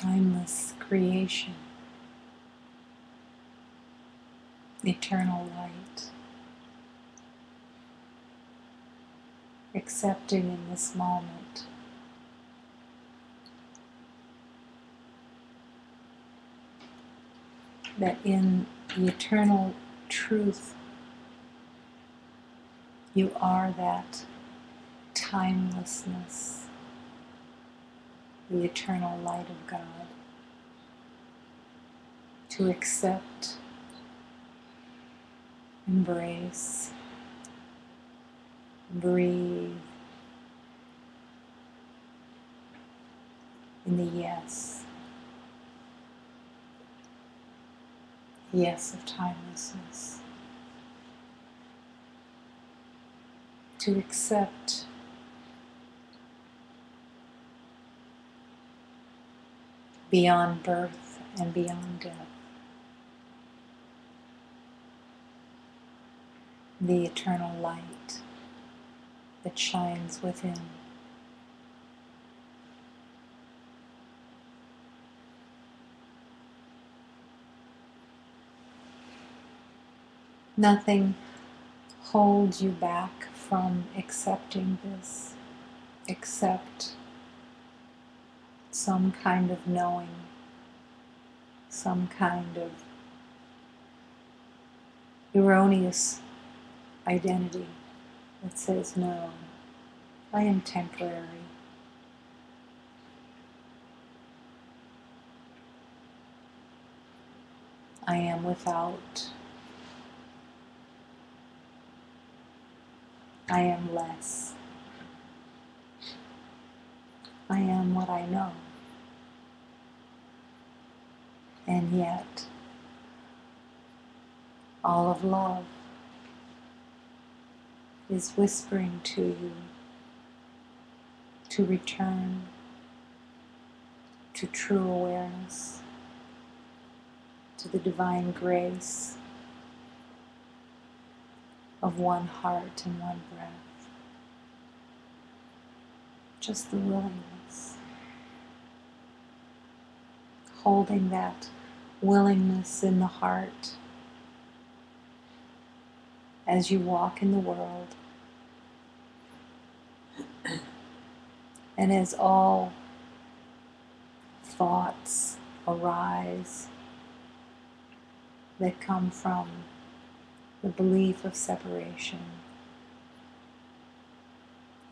timeless creation, eternal light, accepting in this moment that in the eternal truth you are that timelessness, the eternal light of God. To accept, embrace, breathe in the yes. Yes of timelessness. To accept beyond birth and beyond death the eternal light that shines within. Nothing holds you back from accepting this, except some kind of knowing, some kind of erroneous identity that says, no, I am temporary. I am without. I am less. I am what I know. And yet, all of love is whispering to you to return to true awareness, to the divine grace of one heart and one breath. Just the willingness. Holding that willingness in the heart as you walk in the world. And as all thoughts arise that come from the belief of separation,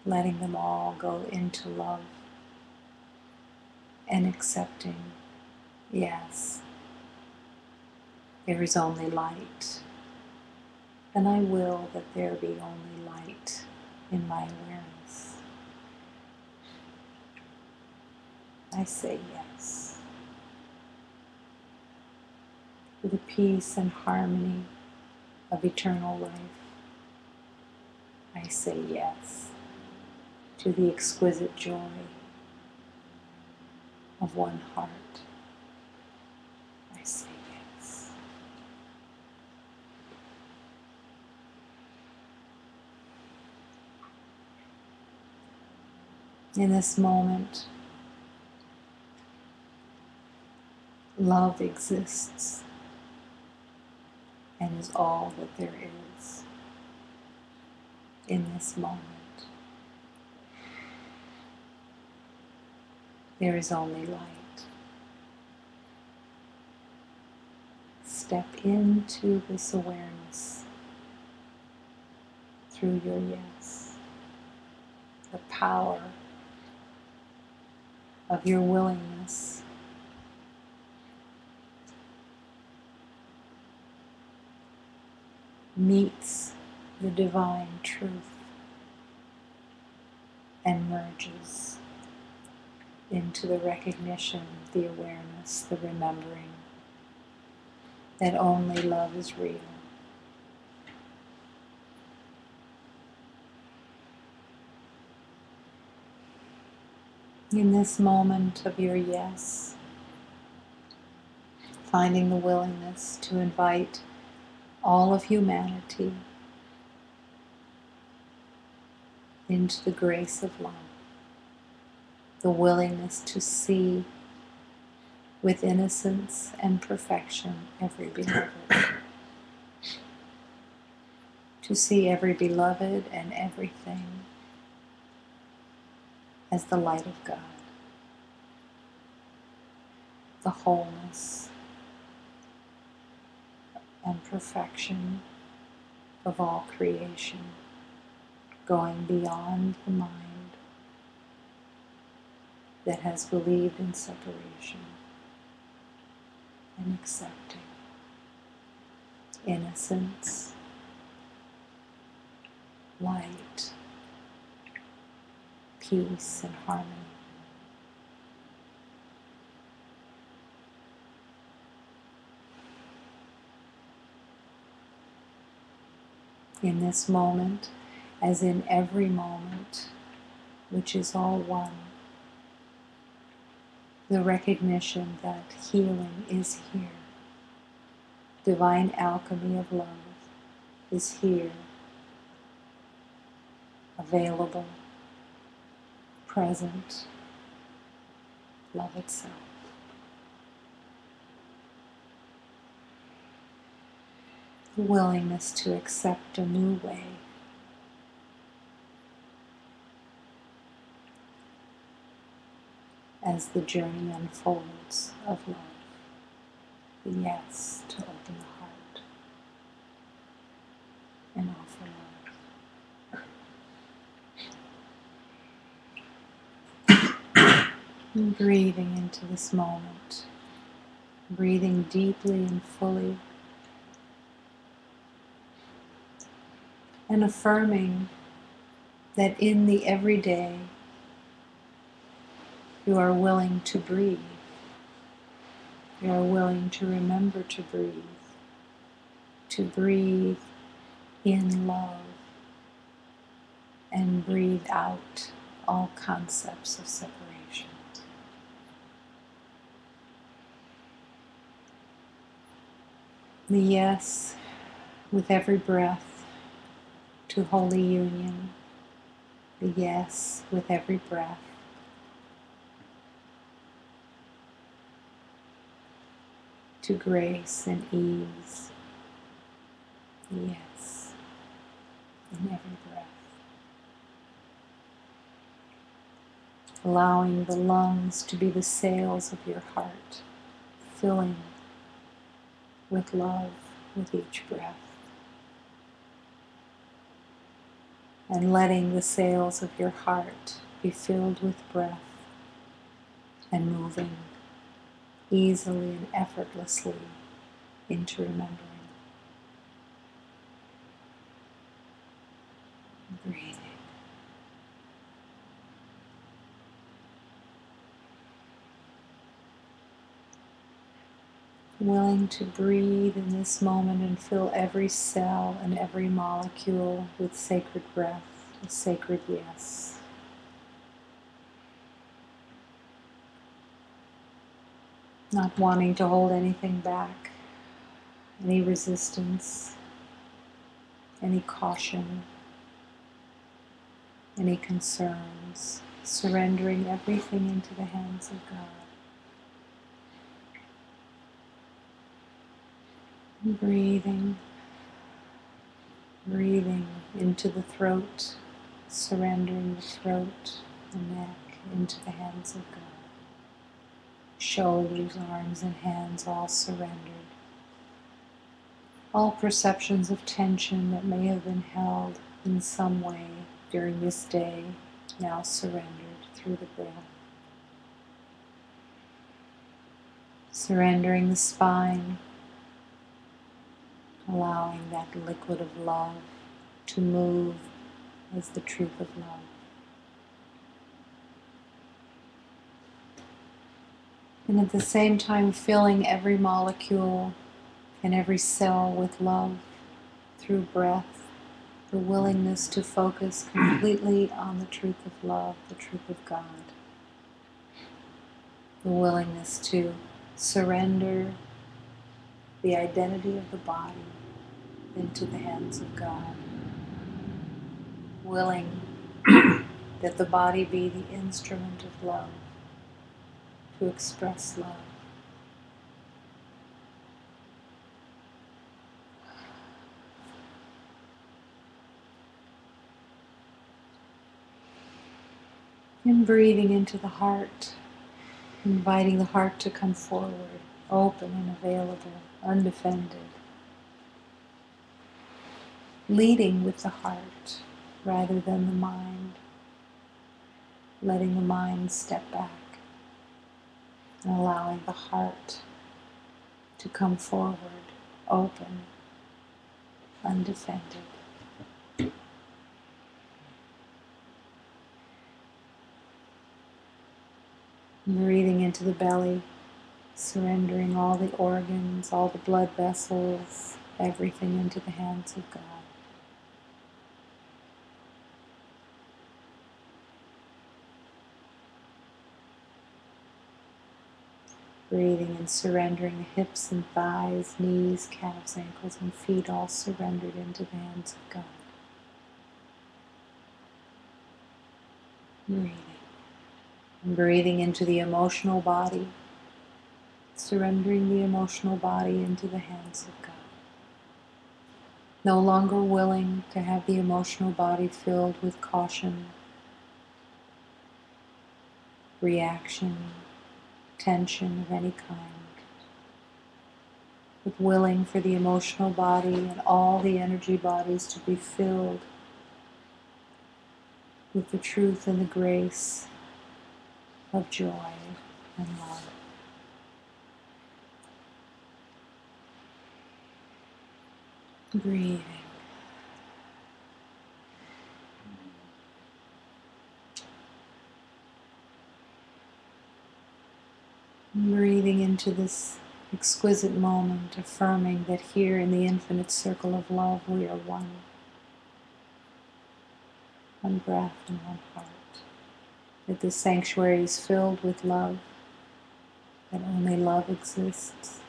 letting them all go into love and accepting, yes, there is only light, and I will that there be only light in my awareness. I say yes. To the peace and harmony of eternal life, I say yes. To the exquisite joy of one heart, I say yes. In this moment, love exists and is all that there is in this moment. There is only light. Step into this awareness through your yes. The power of your willingness meets the divine truth and merges into the recognition, the awareness, the remembering that only love is real. In this moment of your yes, finding the willingness to invite all of humanity into the grace of love, the willingness to see with innocence and perfection every beloved. To see every beloved and everything as the light of God, the wholeness and perfection of all creation, going beyond the mind that has believed in separation and accepting innocence, light, peace, and harmony. In this moment, as in every moment, which is all one, the recognition that healing is here. Divine alchemy of love is here, available, present, love itself. The willingness to accept a new way, as the journey unfolds of love. The yes to open the heart and offer love. And breathing into this moment, breathing deeply and fully, and affirming that in the everyday you are willing to breathe. You are willing to remember to breathe in love, and breathe out all concepts of separation. The yes with every breath to holy union. The yes with every breath to grace and ease. The yes in every breath. Allowing the lungs to be the sails of your heart, filling with love with each breath. And letting the sails of your heart be filled with breath and moving easily and effortlessly into remembering. Breathing. Willing to breathe in this moment and fill every cell and every molecule with sacred breath, a sacred yes. Not wanting to hold anything back, any resistance, any caution, any concerns, surrendering everything into the hands of God. And breathing into the throat, surrendering the throat, the neck into the hands of God. Shoulders, arms, and hands all surrendered. All perceptions of tension that may have been held in some way during this day now surrendered through the breath. Surrendering the spine, allowing that liquid of love to move as the truth of love. And at the same time filling every molecule and every cell with love through breath, the willingness to focus completely on the truth of love, the truth of God. The willingness to surrender the identity of the body into the hands of God. Willing that the body be the instrument of love, to express love, And breathing into the heart, inviting the heart to come forward, open and available, undefended. Leading with the heart rather than the mind, letting the mind step back and allowing the heart to come forward, open, undefended. Breathing into the belly, surrendering all the organs, all the blood vessels, everything into the hands of God. Breathing and surrendering the hips and thighs, knees, calves, ankles, and feet, all surrendered into the hands of God. Breathing. And breathing into the emotional body, surrendering the emotional body into the hands of God. No longer willing to have the emotional body filled with caution, reaction, tension of any kind, but willing for the emotional body and all the energy bodies to be filled with the truth and the grace of joy and love. Breathing. Breathing into this exquisite moment, affirming that here in the infinite circle of love we are one. One breath and one heart. That this sanctuary is filled with love, that only love exists.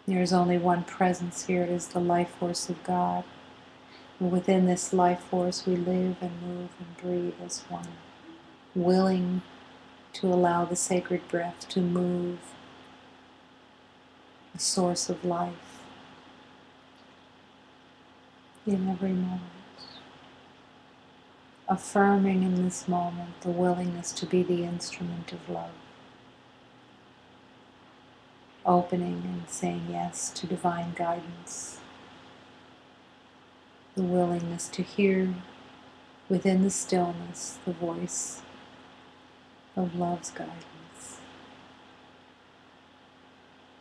There is only one presence here, it is the life force of God. And within this life force we live and move and breathe as one, willing to allow the sacred breath to move, the source of life, in every moment. Affirming in this moment the willingness to be the instrument of love. Opening and saying yes to divine guidance. The willingness to hear within the stillness the voice of love's guidance.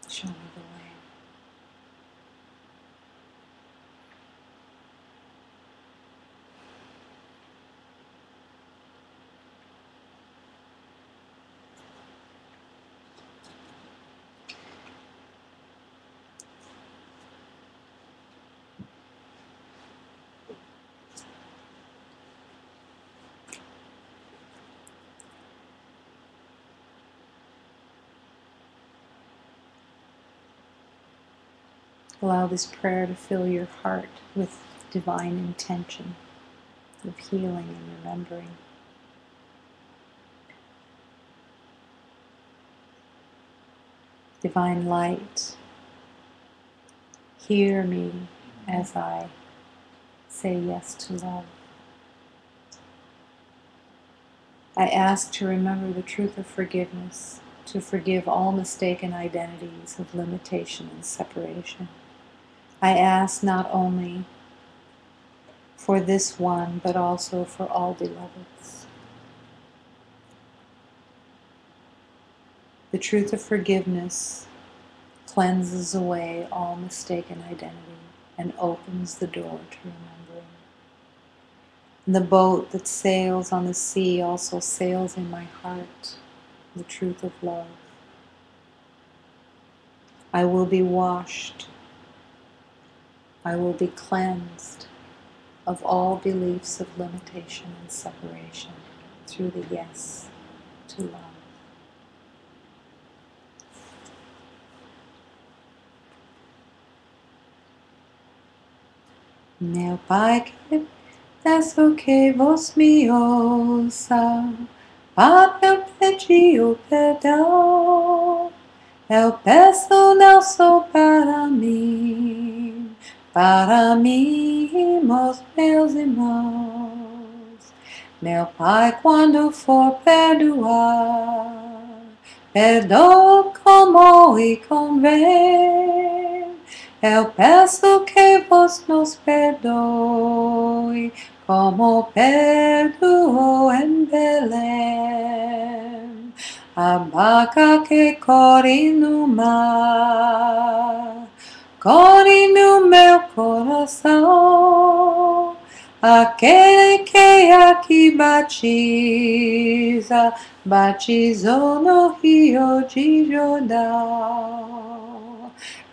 Show me the way. Allow this prayer to fill your heart with divine intention of healing and remembering. Divine light, hear me as I say yes to love. I ask to remember the truth of forgiveness, to forgive all mistaken identities of limitation and separation. I ask not only for this one, but also for all beloveds. The truth of forgiveness cleanses away all mistaken identity and opens the door to remembering. And the boat that sails on the sea also sails in my heart, the truth of love. I will be washed. I will be cleansed of all beliefs of limitation and separation through the yes to love. Meu Pai que peço que vos me ouça, Pai, eu pedi o perdão, eu peço não só para mim, para mim, meus irmãos. Meu Pai, quando for perdoar, perdoa como e convém. Eu peço que vos nos perdoe, como perdoou em Belém. A barca que corre no mar, corre no meu coração. Aquele que aqui batiza, batizou no Rio de Jordão.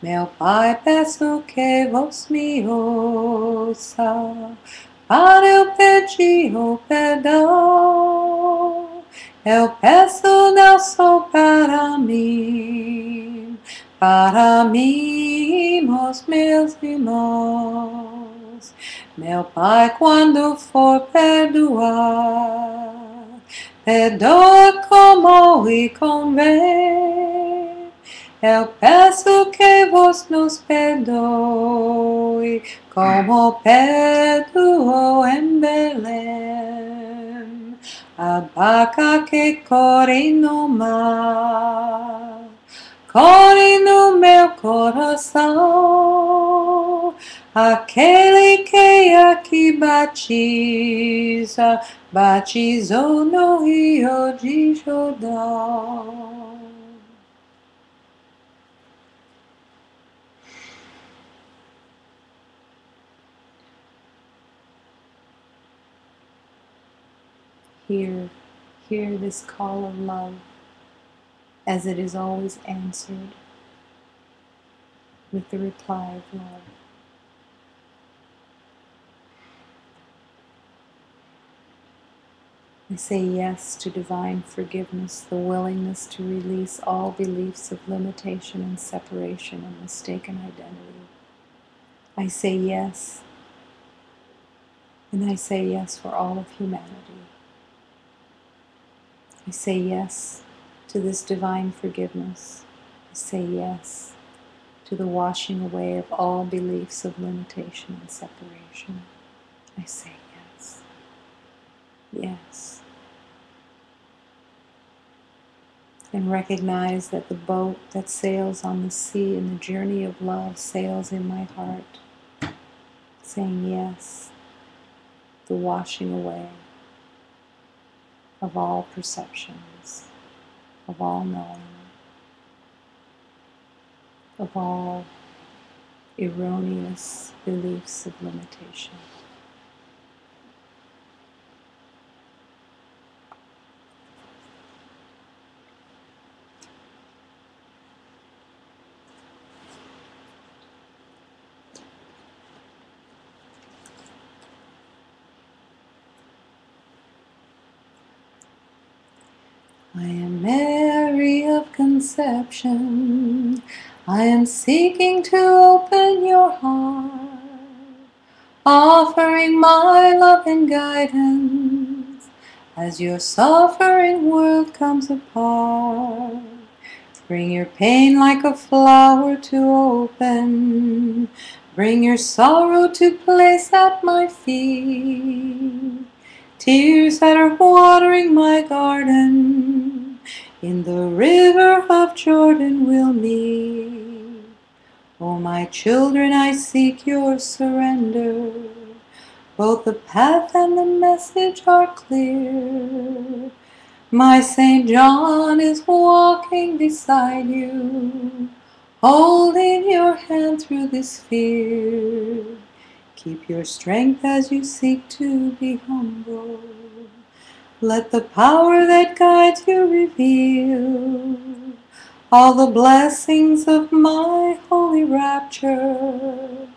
Meu Pai, peço que vos me ouça, para eu pedir o perdão. Eu peço não só para mim, os meus irmãos. Meu Pai, quando for perdoar, perdoa como e convém. Eu peço que vos nos perdoe, como perdoou em Belém. A barca que corre no mar, corre no meu coração. Aquele que aqui batiza, batizou no Rio de Jordão. Hear this call of love as it is always answered with the reply of love. I say yes to divine forgiveness, the willingness to release all beliefs of limitation and separation and mistaken identity. I say yes, and I say yes for all of humanity. I say yes to this divine forgiveness. I say yes to the washing away of all beliefs of limitation and separation. I say yes. Yes. And recognize that the boat that sails on the sea in the journey of love sails in my heart, saying yes, the washing away of all perceptions, of all knowing, of all erroneous beliefs of limitation. I am Mary of Conception. I am seeking to open your heart, offering my love and guidance as your suffering world comes apart. Bring your pain like a flower to open. Bring your sorrow to place at my feet. Tears that are watering my garden, in the river of Jordan we'll meet. Oh, my children, I seek your surrender. Both the path and the message are clear. My Saint John is walking beside you, holding your hand through this fear. Keep your strength as you seek to be humble. Let the power that guides you reveal all the blessings of my holy rapture,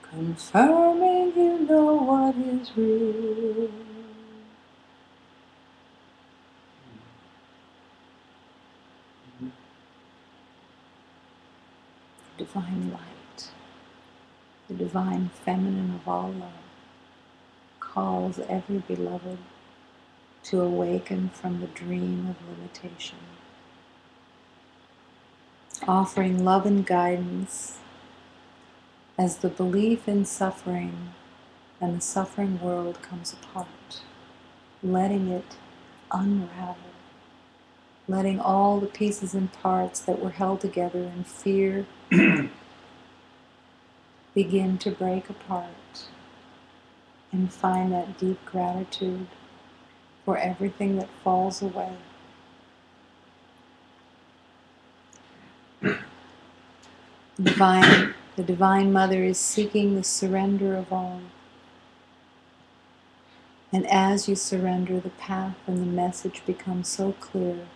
confirming you know what is real. Divine light, the divine feminine of all love, calls every beloved to awaken from the dream of limitation, offering love and guidance as the belief in suffering and the suffering world comes apart, letting it unravel, letting all the pieces and parts that were held together in fear begin to break apart, and find that deep gratitude for everything that falls away. The Divine Mother is seeking the surrender of all. And as you surrender, the path and the message become so clear,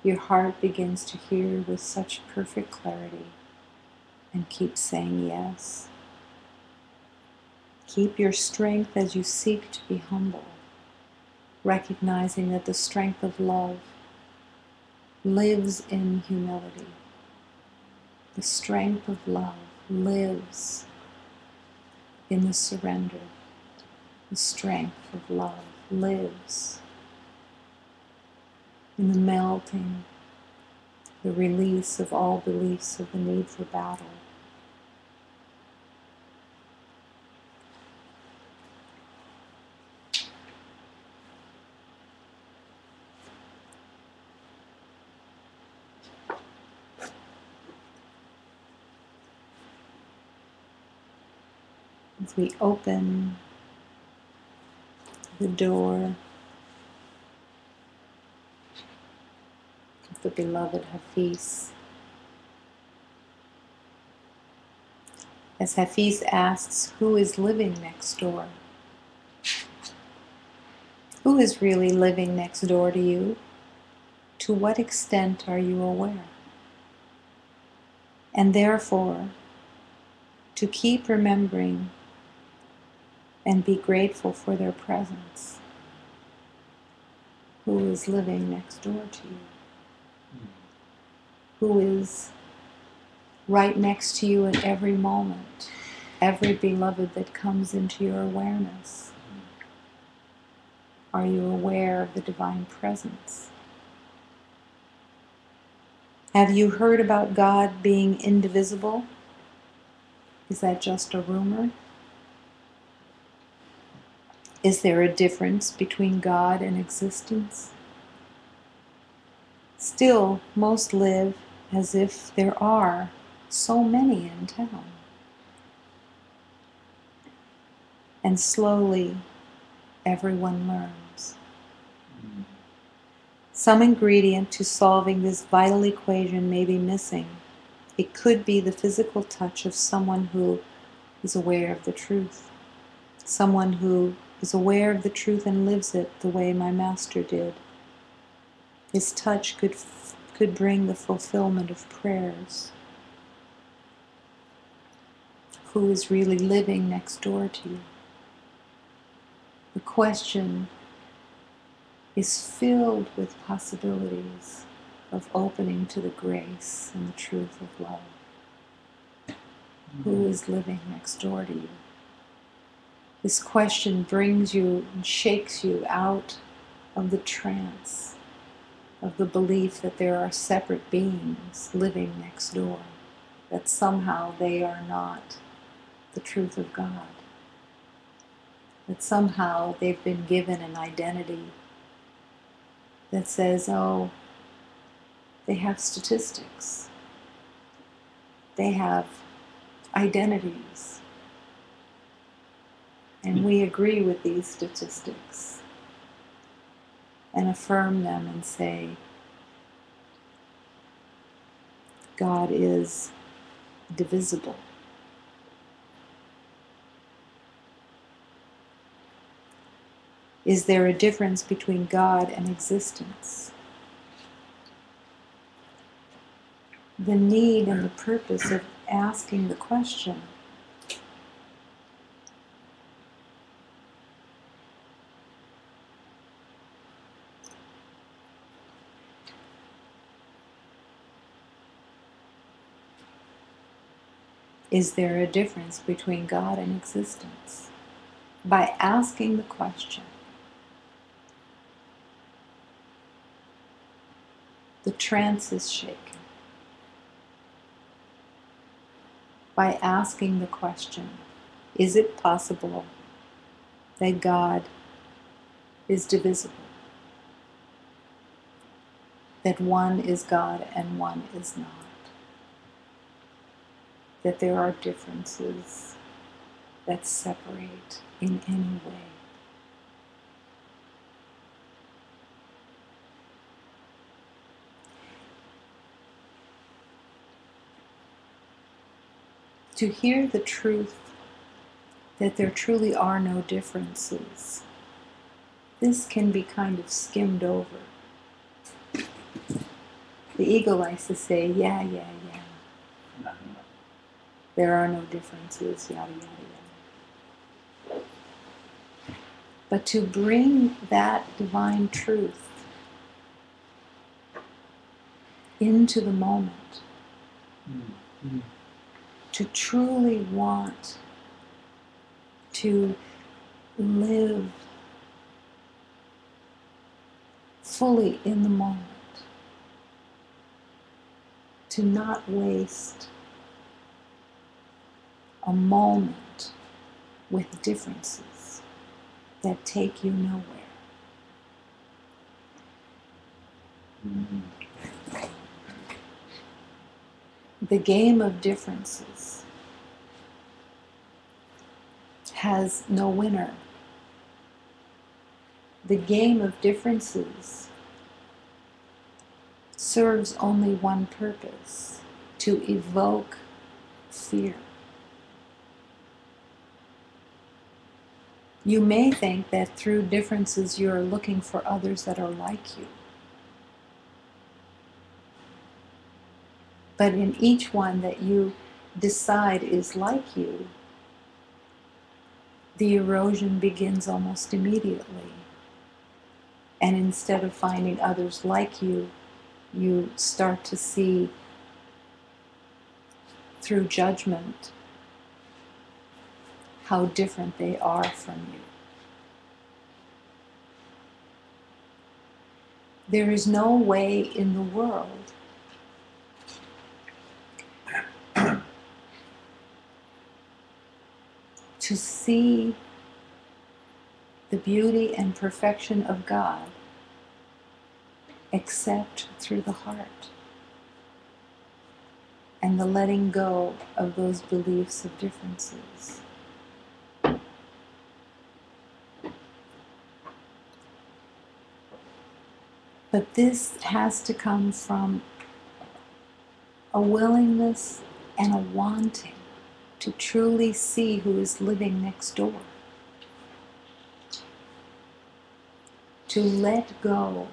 your heart begins to hear with such perfect clarity, and keep saying yes. Keep your strength as you seek to be humble, recognizing that the strength of love lives in humility. The strength of love lives in the surrender. The strength of love lives in the melting, the release of all beliefs of the need for battle. As we open the door of the beloved Hafiz, as Hafiz asks, who is living next door? Who is really living next door to you? To what extent are you aware? And therefore, to keep remembering and be grateful for their presence. Who is living next door to you? Who is right next to you at every moment, every beloved that comes into your awareness? Are you aware of the divine presence? Have you heard about God being indivisible? Is that just a rumor? Is there a difference between God and existence? Still, most live as if there are so many in town. And slowly, everyone learns. Some ingredient to solving this vital equation may be missing. It could be the physical touch of someone who is aware of the truth. Someone who is aware of the truth and lives it the way my master did. His touch could bring the fulfillment of prayers. Who is really living next door to you? The question is filled with possibilities of opening to the grace and the truth of love. Who is living next door to you? This question brings you and shakes you out of the trance of the belief that there are separate beings living next door, that somehow they are not the truth of God, that somehow they've been given an identity that says, oh, they have statistics, they have identities, and we agree with these statistics and affirm them and say, God is divisible. Is there a difference between God and existence? The need and the purpose of asking the question is there a difference between God and existence? By asking the question, the trance is shaken. by asking the question, is it possible that God is divisible? That one is God and one is not? That there are differences that separate in any way? To hear the truth that there truly are no differences, this can be kind of skimmed over. The ego likes to say, yeah. There are no differences, yada, yada, yada. But to bring that divine truth into the moment, to truly want to live fully in the moment, to not waste a moment with differences that take you nowhere. The game of differences has no winner. The game of differences serves only one purpose: to evoke fear. You may think that through differences you're looking for others that are like you. But in each one that you decide is like you, the erosion begins almost immediately. And instead of finding others like you, you start to see through judgment how different they are from you. There is no way in the world to see the beauty and perfection of God except through the heart and the letting go of those beliefs of differences. But this has to come from a willingness and a wanting to truly see who is living next door. To let go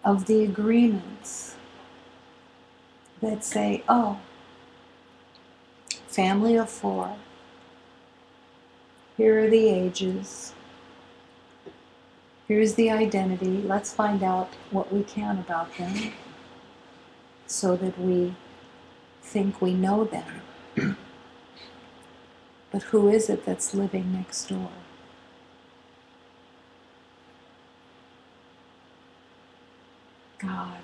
of the agreements that say, oh, family of 4, here are the ages, here's the identity, let's find out what we can about them so that we think we know them. But who is it that's living next door? God.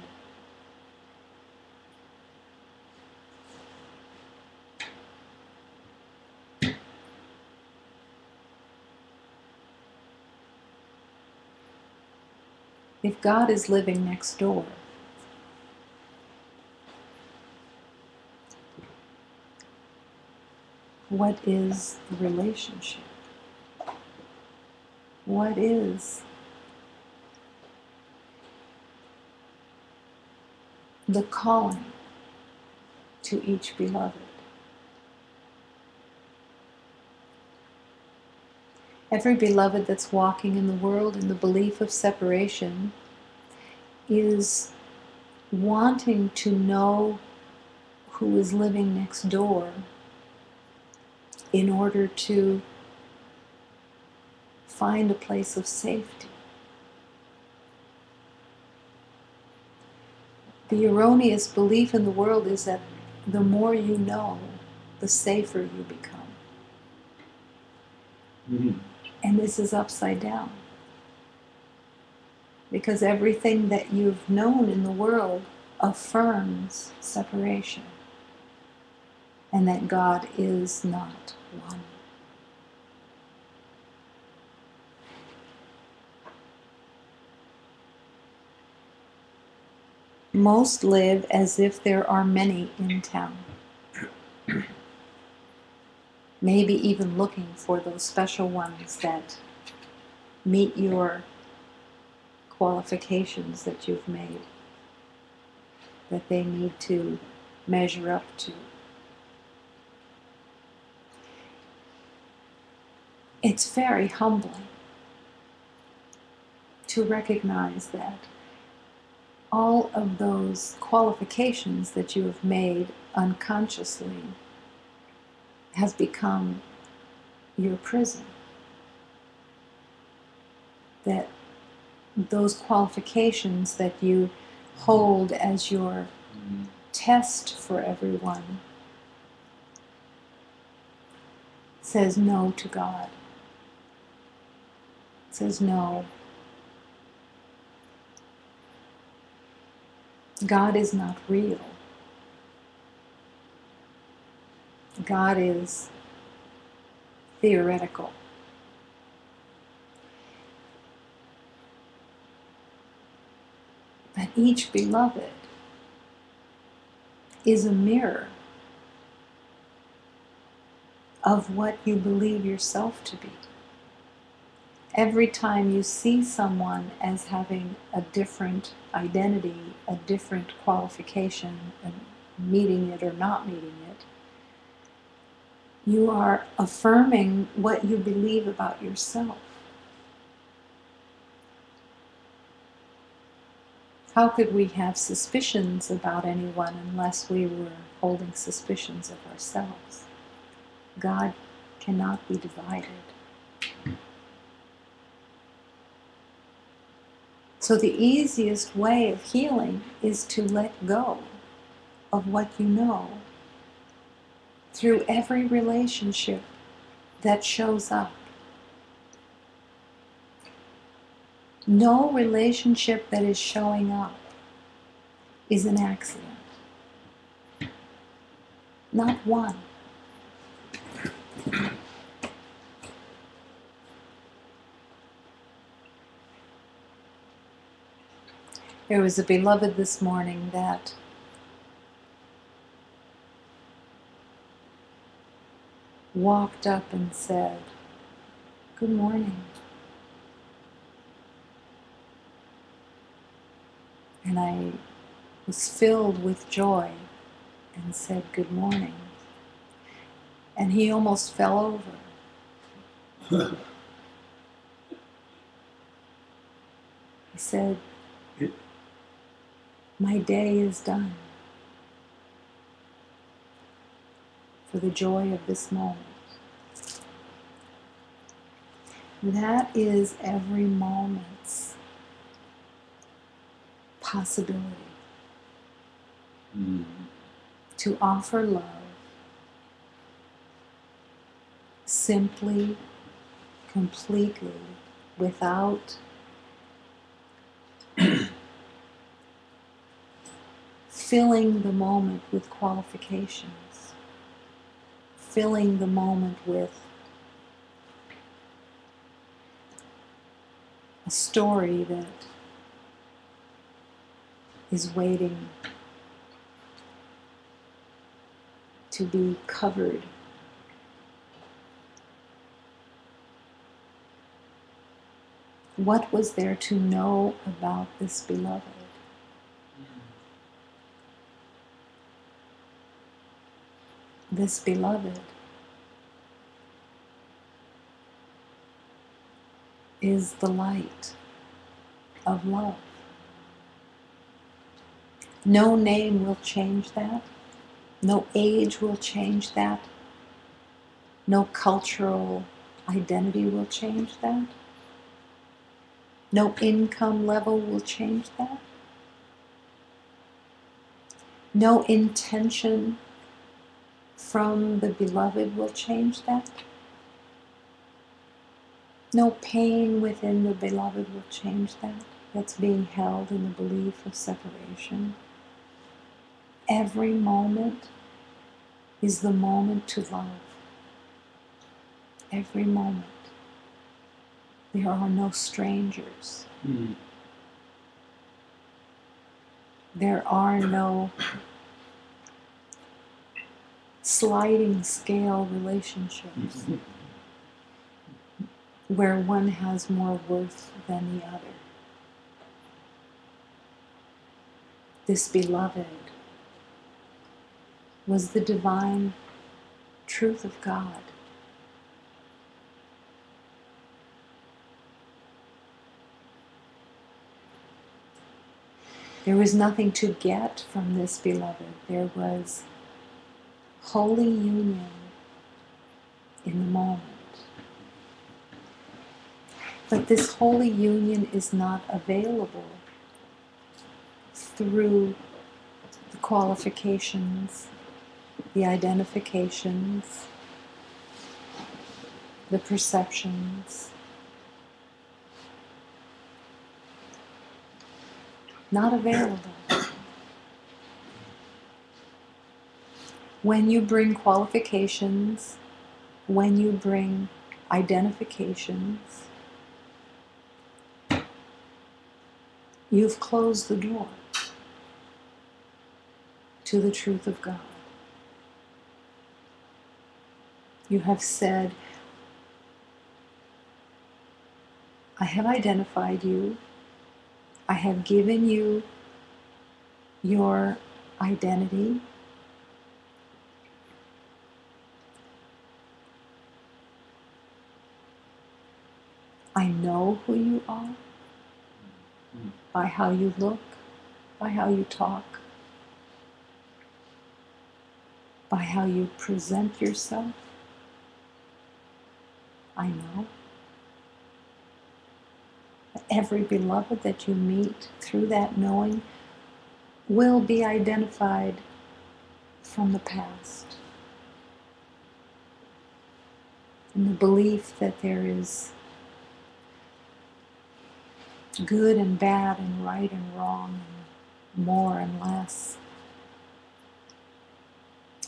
If God is living next door, what is the relationship? What is the calling to each beloved? Every beloved that's walking in the world in the belief of separation is wanting to know who is living next door in order to find a place of safety. The erroneous belief in the world is that the more you know, the safer you become. And this is upside down. Because everything that you've known in the world affirms separation. and that God is not one. Most live as if there are many in town, maybe even looking for those special ones that meet your qualifications that you've made, that they need to measure up to. It's very humbling to recognize that all of those qualifications that you have made unconsciously has become your prison. That those qualifications that you hold as your test for everyone says no to God. Says no. God is not real. God is theoretical. But each beloved is a mirror of what you believe yourself to be. Every time you see someone as having a different identity, a different qualification, and meeting it or not meeting it, you are affirming what you believe about yourself. How could we have suspicions about anyone unless we were holding suspicions of ourselves? God cannot be divided. So the easiest way of healing is to let go of what you know through every relationship that shows up. No relationship that is showing up is an accident. Not one. There was a beloved this morning that walked up and said, "Good morning." And I was filled with joy and said, "Good morning." And he almost fell over. He said, "My day is done for the joy of this moment." That is every moment's possibility. To offer love simply, completely, without filling the moment with qualifications, filling the moment with a story that is waiting to be covered. What was there to know about this beloved? This beloved is the light of love. No name will change that. No age will change that. No cultural identity will change that. No income level will change that. No intention from the beloved will change that. No pain within the beloved will change that. That's being held in the belief of separation. Every moment is the moment to love. Every moment. There are no strangers. Mm. There are no sliding scale relationships where one has more worth than the other. This beloved was the divine truth of God. There was nothing to get from this beloved. There was holy union in the moment. But this holy union is not available through the qualifications, the identifications, the perceptions. Not available. When you bring qualifications, when you bring identifications, you've closed the door to the truth of God. You have said, I have identified you. I have given you your identity. I know who you are by how you look, by how you talk, by how you present yourself. I know. Every beloved that you meet through that knowing will be identified from the past. In the belief that there is good and bad and right and wrong and more and less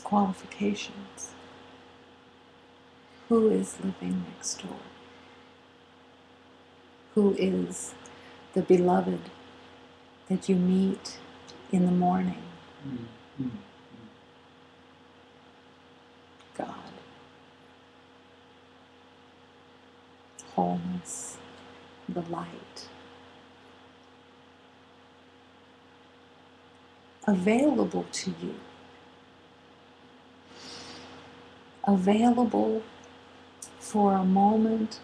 qualifications. Who is living next door? Who is the beloved that you meet in the morning? Mm. God. Wholeness, the light. Available to you. Available for a moment,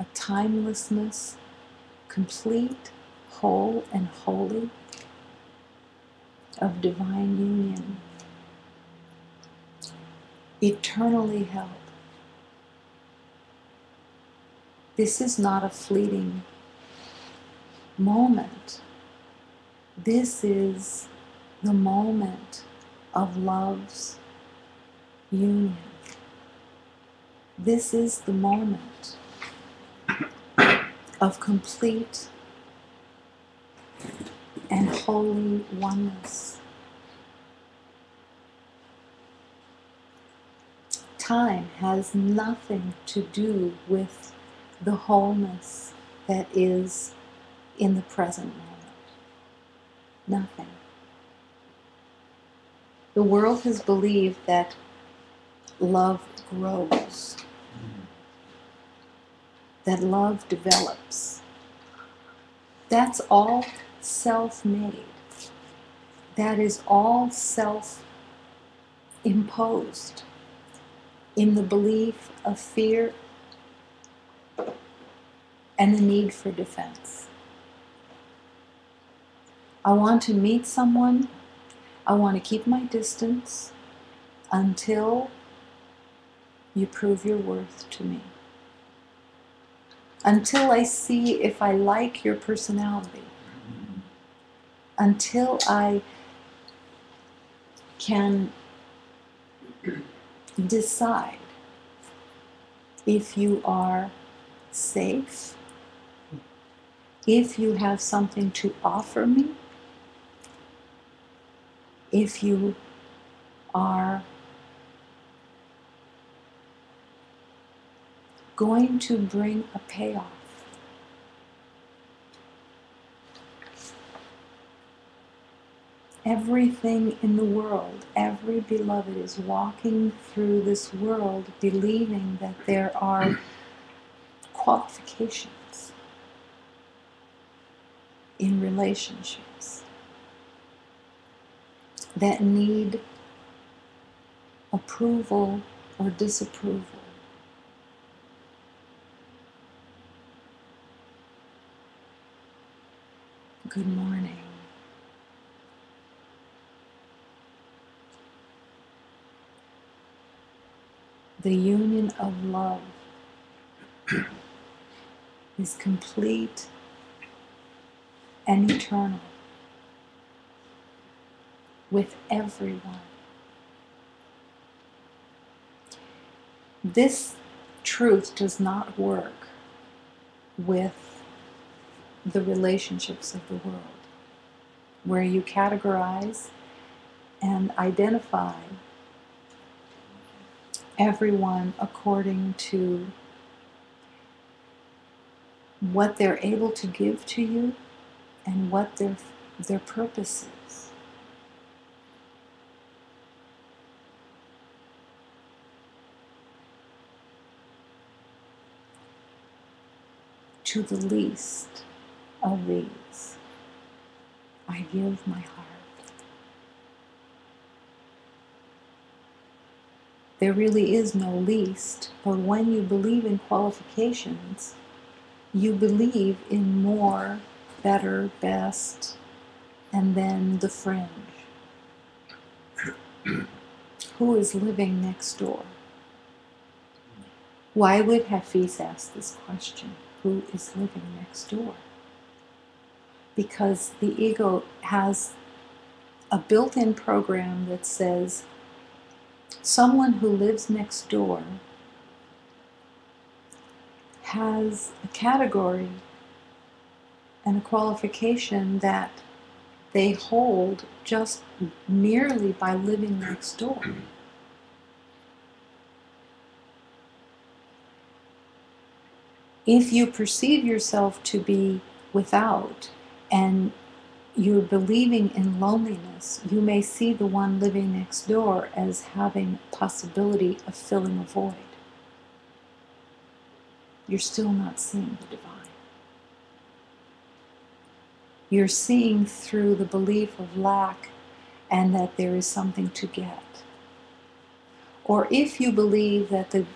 a timelessness, complete, whole, and holy of divine union. Eternally held. This is not a fleeting moment. This is the moment of love's union. This is the moment of complete and holy oneness. Time has nothing to do with the wholeness that is in the present moment. Nothing. The world has believed that love grows, that love develops. That's all self-made. That is all self-imposed in the belief of fear and the need for defense. I want to meet someone. I want to keep my distance until you prove your worth to me. Until I see if I like your personality. Until I can decide if you are safe, if you have something to offer me, if you are going to bring a payoff. Everything in the world, every beloved is walking through this world believing that there are qualifications in relationships that need approval or disapproval. Good morning. The union of love is complete and eternal with everyone. This truth does not work with the relationships of the world, where you categorize and identify everyone according to what they're able to give to you and what their purpose is. To the least of these, I give my heart. There really is no least, but when you believe in qualifications, you believe in more, better, best, and then the fringe. Who is living next door? Why would Hafiz ask this question? Who is living next door? Because the ego has a built-in program that says someone who lives next door has a category and a qualification that they hold just merely by living next door. If you perceive yourself to be without and you're believing in loneliness, you may see the one living next door as having possibility of filling a void. You're still not seeing the divine. You're seeing through the belief of lack and that there is something to get. Or if you believe that the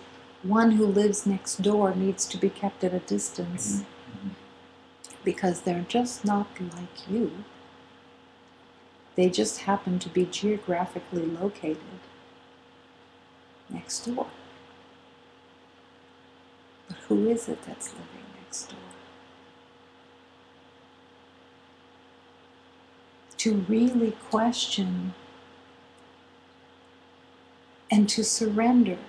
one who lives next door needs to be kept at a distance because they're just not like you, they just happen to be geographically located next door. But who is it that's living next door? To really question and to surrender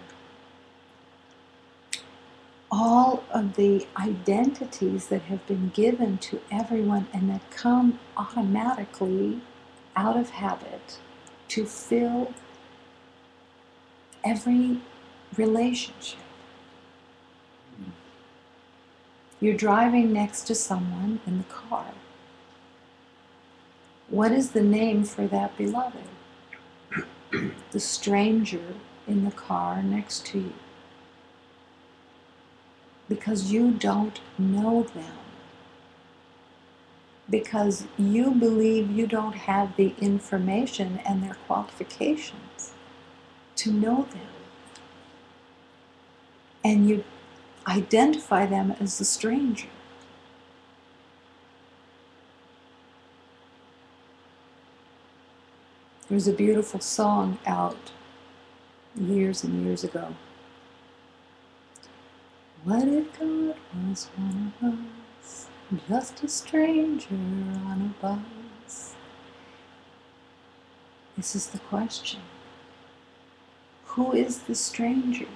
all of the identities that have been given to everyone and that come automatically out of habit to fill every relationship. You're driving next to someone in the car. What is the name for that beloved? The stranger in the car next to you. Because you don't know them. Because you believe you don't have the information and their qualifications to know them. And you identify them as the stranger. There was a beautiful song out years and years ago. What if God was one of us, just a stranger on a bus? This is the question. Who is the stranger?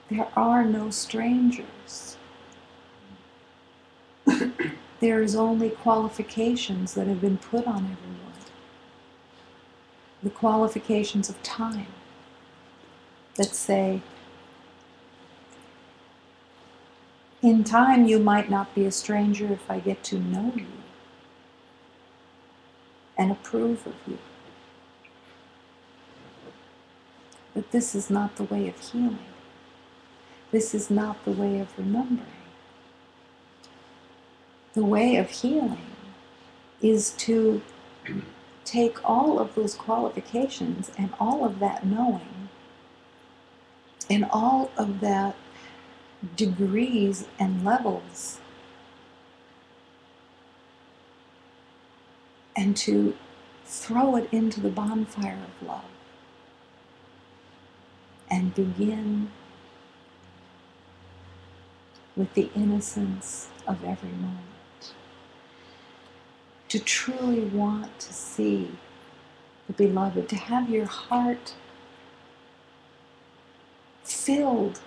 There are no strangers. There is only qualifications that have been put on everyone. The qualifications of time, that say, in time you might not be a stranger if I get to know you and approve of you. But this is not the way of healing. This is not the way of remembering. The way of healing is to take all of those qualifications and all of that knowing and all of that degrees and levels and to throw it into the bonfire of love and begin with the innocence of every moment. To truly want to see the beloved, to have your heart filled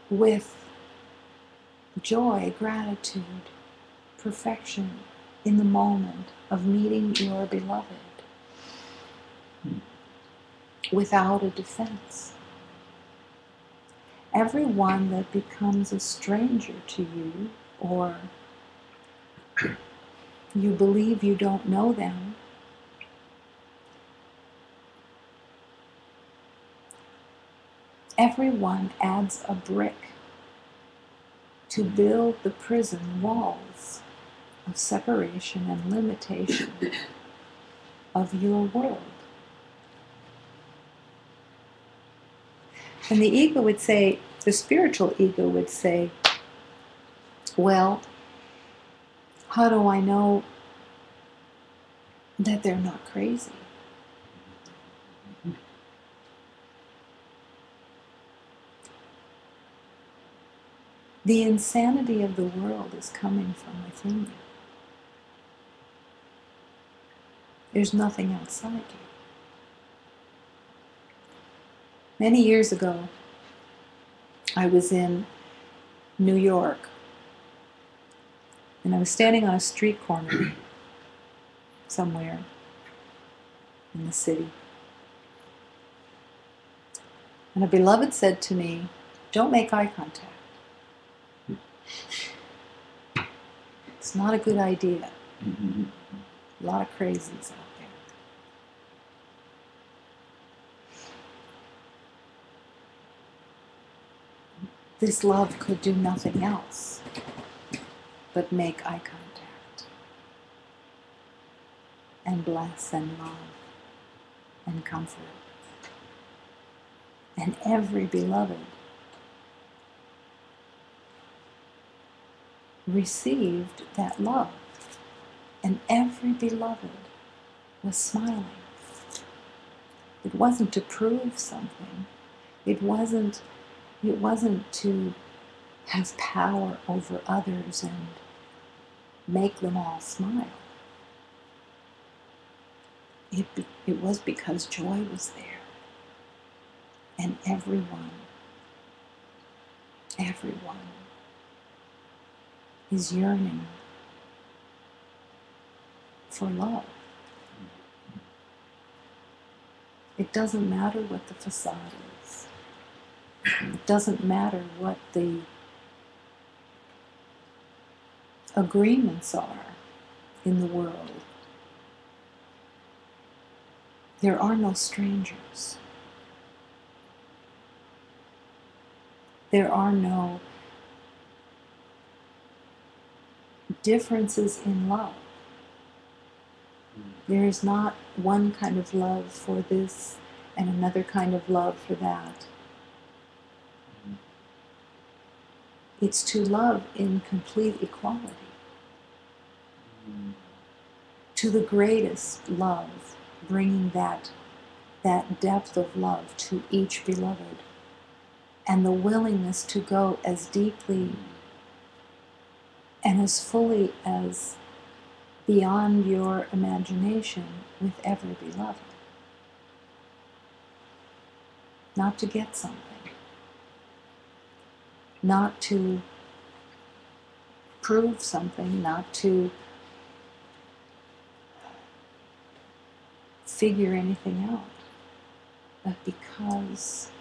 with joy, gratitude, perfection in the moment of meeting your beloved without a defense. Everyone that becomes a stranger to you, or you believe you don't know them, everyone adds a brick to build the prison walls of separation and limitation of your world. And the ego would say, the spiritual ego would say, well, how do I know that they're not crazy? The insanity of the world is coming from within you. There's nothing outside you. Many years ago, I was in New York, and I was standing on a street corner somewhere in the city. And a beloved said to me, "Don't make eye contact. It's not a good idea. A lot of crazies out there." This love could do nothing else but make eye contact and bless and love and comfort. And every beloved received that love. And every beloved was smiling. It wasn't to prove something. It wasn't to have power over others and make them all smile. It was because joy was there. And everyone is yearning for love. It doesn't matter what the facade is. It doesn't matter what the agreements are in the world. There are no strangers. There are no differences in love. There is not one kind of love for this and another kind of love for that. It's to love in complete equality. To the greatest love, bringing that depth of love to each beloved, and the willingness to go as deeply and as fully as beyond your imagination with every beloved. Not to get something, not to prove something, not to figure anything out, but because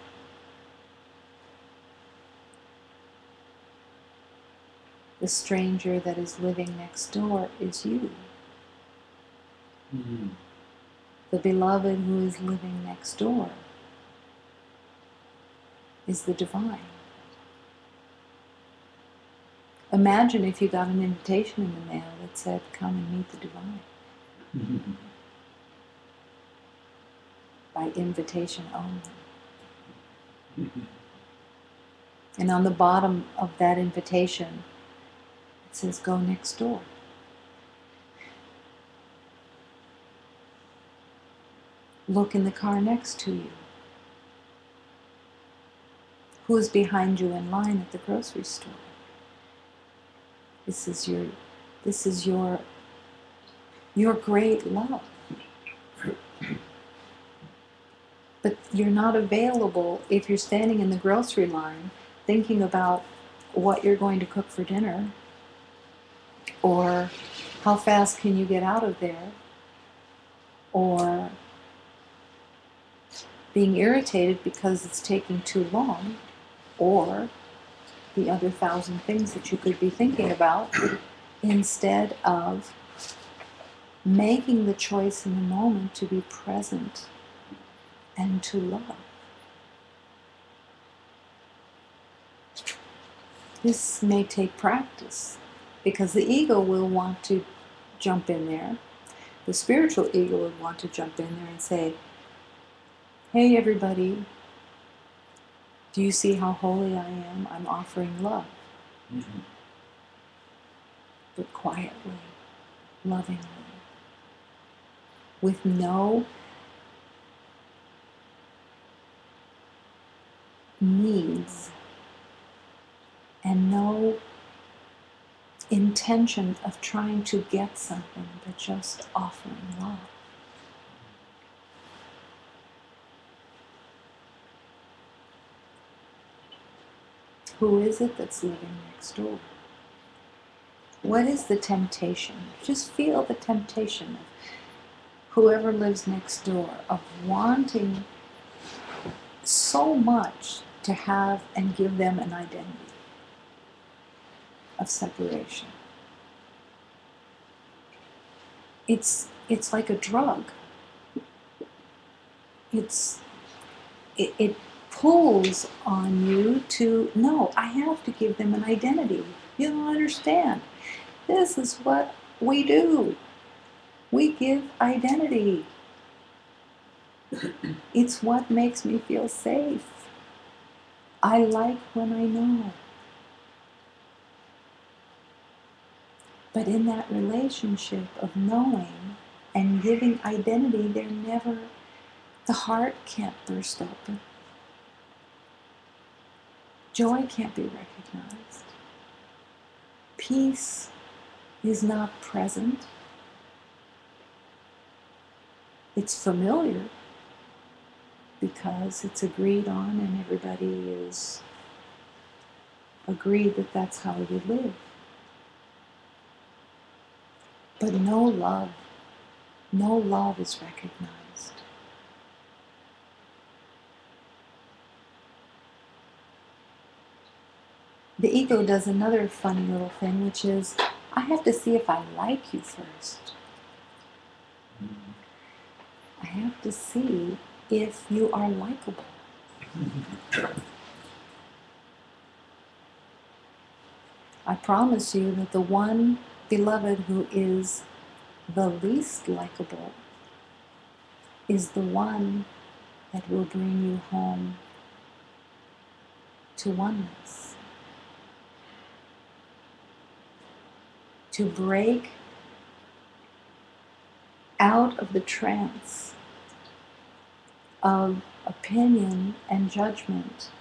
The stranger that is living next door is you. Mm-hmm. The beloved who is living next door is the divine. Imagine if you got an invitation in the mail that said, come and meet the divine. Mm-hmm. By invitation only. Mm-hmm. And on the bottom of that invitation, it says, go next door. Look in the car next to you. Who's behind you in line at the grocery store? This is your great love. But you're not available if you're standing in the grocery line thinking about what you're going to cook for dinner, or how fast can you get out of there, or being irritated because it's taking too long, or the other 1,000 things that you could be thinking about, instead of making the choice in the moment to be present and to love. This may take practice, because the ego will want to jump in there. The spiritual ego would want to jump in there and say, hey everybody, do you see how holy I am? I'm offering love. Mm-hmm. But quietly, lovingly, with no needs and no intention of trying to get something, but just offering love. Who is it that's living next door? What is the temptation? Just feel the temptation of whoever lives next door, of wanting so much to have and give them an identity of separation. It's like a drug. It pulls on you to, no, I have to give them an identity. You don't understand. This is what we do. We give identity. It's what makes me feel safe. I like when I know. But in that relationship of knowing and giving identity, the heart can't burst open. Joy can't be recognized. Peace is not present. It's familiar because it's agreed on and everybody is agreed that that's how you live. But no love is recognized. The ego does another funny little thing, which is, I have to see if I like you first. I have to see if you are likable. I promise you that the one beloved who is the least likable is the one that will bring you home to oneness. To break out of the trance of opinion and judgment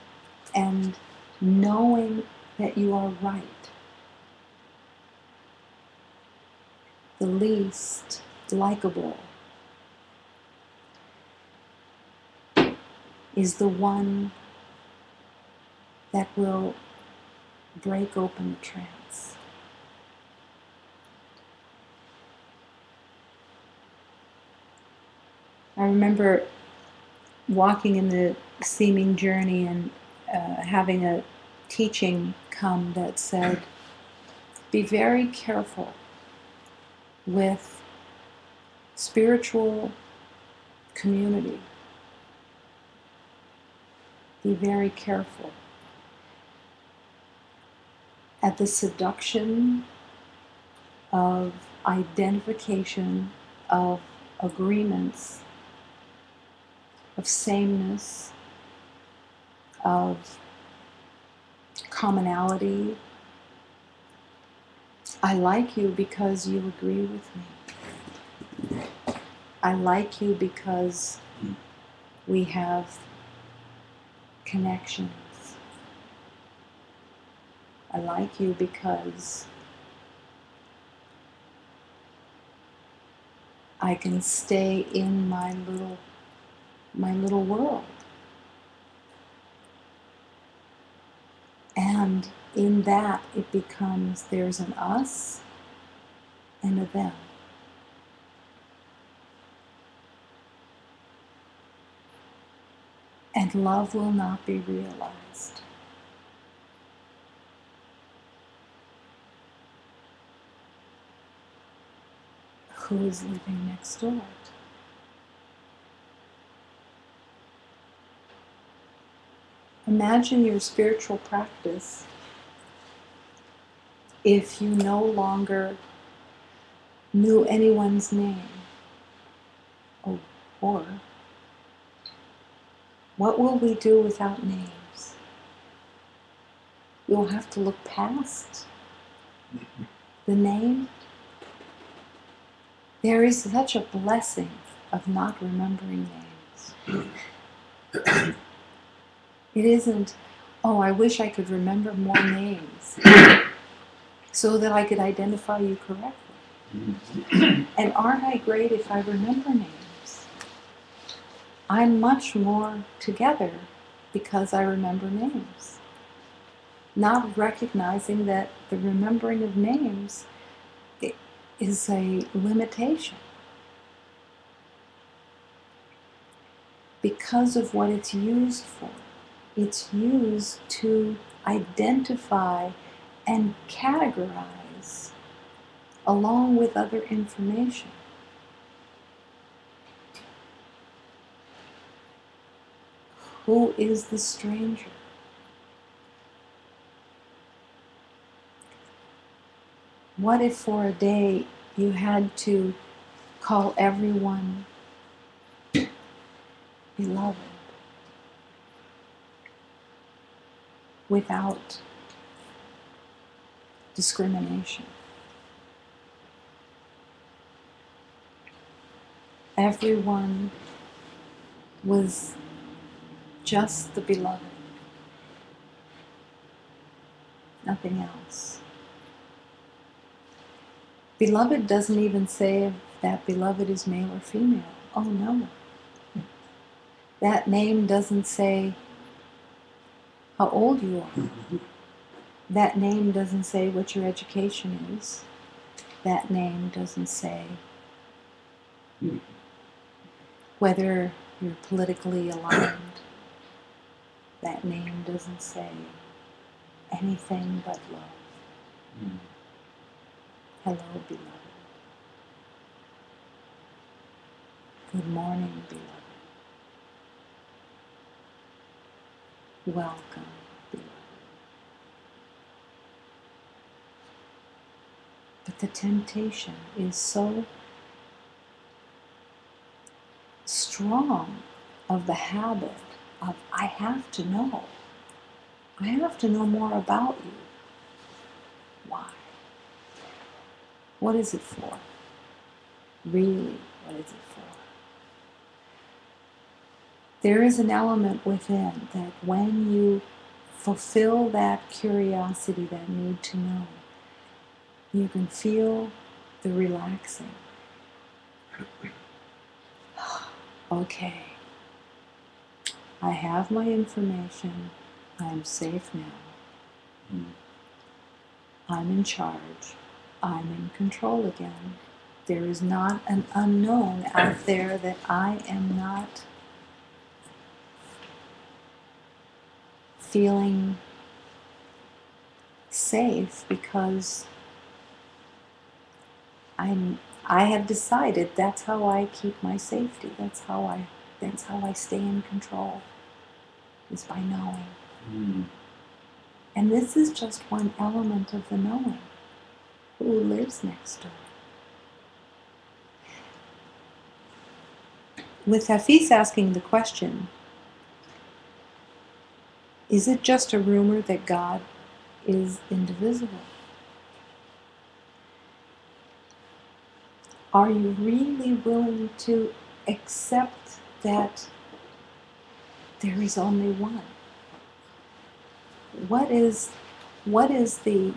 and knowing that you are right. The least likable is the one that will break open the trance. I remember walking in the seeming journey and having a teaching come that said, Be very careful with spiritual community. Be very careful at the seduction of identification, of agreements, of sameness, of commonality. I like you because you agree with me. I like you because we have connections. I like you because I can stay in my little world. And in that it becomes, there's an us and a them. And love will not be realized. Who is living next door? Imagine your spiritual practice if you no longer knew anyone's name. Or what will we do without names? We'll have to look past the name. There is such a blessing of not remembering names. It isn't, oh, I wish I could remember more names so that I could identify you correctly. And aren't I great if I remember names? I'm much more together because I remember names. Not recognizing that the remembering of names is a limitation because of what it's used for. It's used to identify and categorize along with other information. Who is the stranger? What if for a day you had to call everyone beloved without discrimination? Everyone was just the beloved, nothing else. Beloved doesn't even say if that beloved is male or female. Oh no. That name doesn't say how old you are. That name doesn't say what your education is. That name doesn't say whether you're politically aligned. That name doesn't say anything but love. Hello, beloved. Good morning, beloved. Welcome, beloved. But the temptation is so strong of the habit of, I have to know. I have to know more about you. Why? What is it for? Really, what is it for? There is an element within that when you fulfill that curiosity, that need to know, you can feel the relaxing. Okay, I have my information. I'm safe now. I'm in charge. I'm in control again. There is not an unknown out there that I am not feeling safe because I have decided that's how I keep my safety. That's how I stay in control, is by knowing. Mm. And this is just one element of the knowing. Who lives next door? With Hafiz asking the question, is it just a rumor that God is indivisible? Are you really willing to accept that there is only one? What is the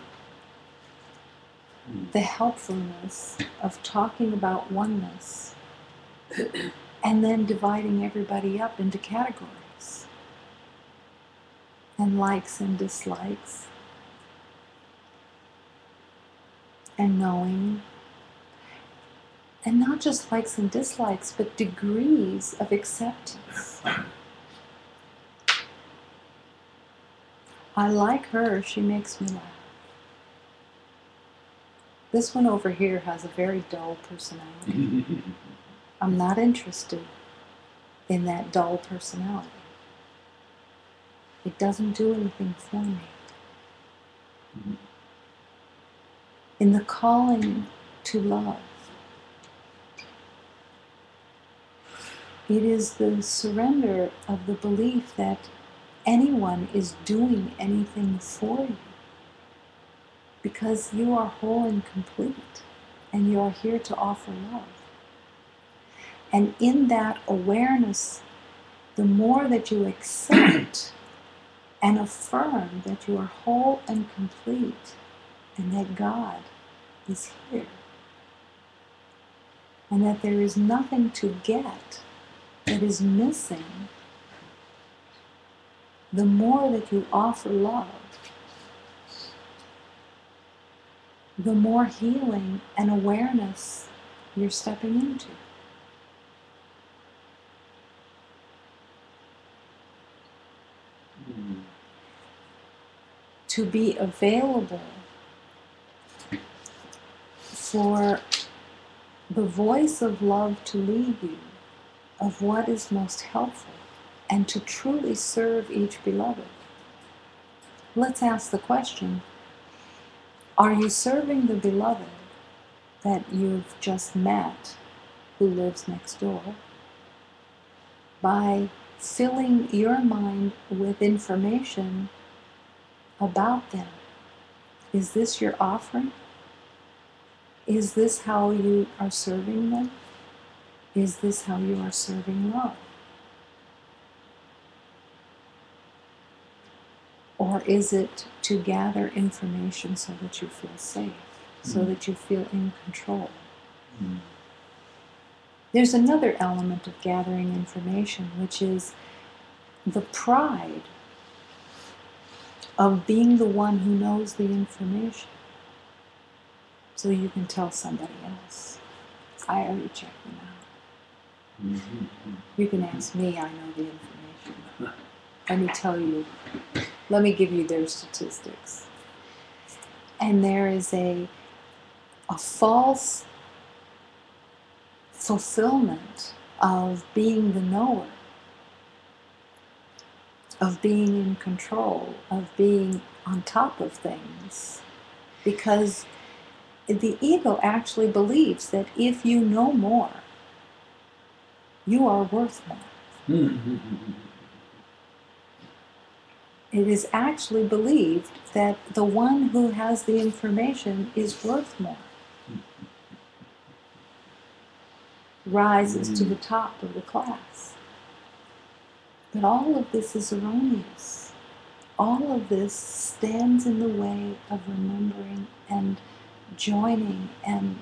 helpfulness of talking about oneness and then dividing everybody up into categories and likes and dislikes and knowing, and not just likes and dislikes, but degrees of acceptance? I like her, she makes me laugh. This one over here has a very dull personality. I'm not interested in that dull personality. It doesn't do anything for me. In the calling to love, it is the surrender of the belief that anyone is doing anything for you, because you are whole and complete, and you are here to offer love. And in that awareness, the more that you accept and affirm that you are whole and complete, and that God is here, and that there is nothing to get that is missing, the more that you offer love, the more healing and awareness you're stepping into. To be available for the voice of love to lead you of what is most helpful, and to truly serve each beloved. Let's ask the question, are you serving the beloved that you've just met, who lives next door, by filling your mind with information about them? Is this your offering? Is this how you are serving them? Is this how you are serving love? Or is it to gather information so that you feel safe, so that you feel in control? There's another element of gathering information, which is the pride of being the one who knows the information, so you can tell somebody else, I already checked them out. You can ask me, I know the information. Let me tell you, let me give you their statistics. And there is a false fulfillment of being the knower, of being in control, of being on top of things, because the ego actually believes that if you know more, you are worth more. It is actually believed that the one who has the information is worth more, rises to the top of the class. But all of this is erroneous. All of this stands in the way of remembering and joining and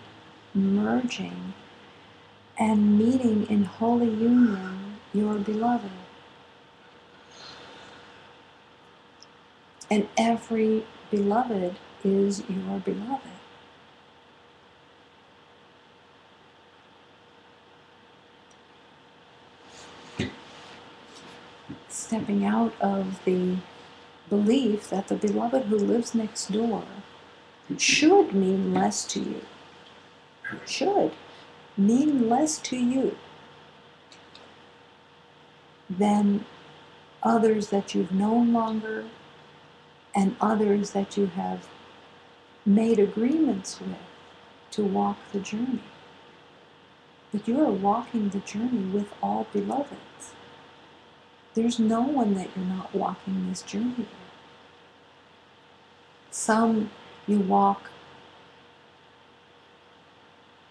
merging and meeting in holy union your beloved. And every beloved is your beloved. Stepping out of the belief that the beloved who lives next door should mean less to you should mean less to you than others that you've known longer and others that you have made agreements with to walk the journey. But you are walking the journey with all beloveds. There's no one that you're not walking this journey with. Some you walk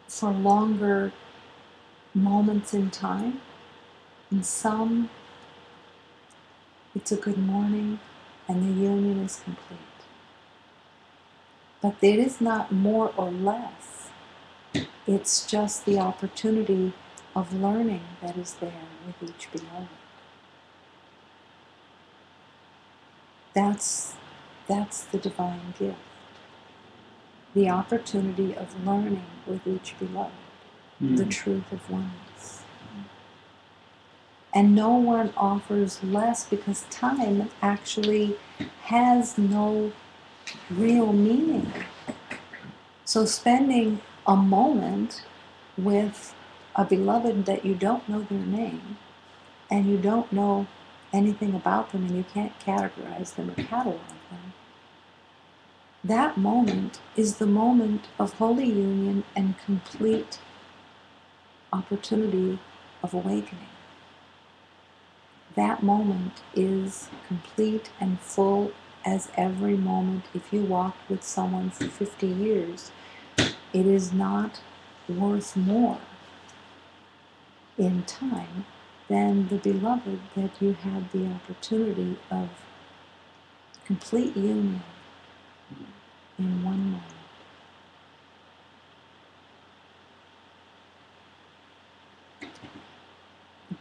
for longer moments in time, and some it's a good morning and the union is complete. But it is not more or less. It's just the opportunity of learning that is there with each beloved. That's the divine gift. The opportunity of learning with each beloved, the truth of oneness. And no one offers less because time actually has no real meaning. So spending a moment with a beloved that you don't know their name and you don't know anything about them and you can't categorize them or catalog them, that moment is the moment of holy union and complete opportunity of awakening. That moment is complete and full as every moment. If you walked with someone for 50 years, it is not worth more in time than the beloved that you had the opportunity of complete union in one moment.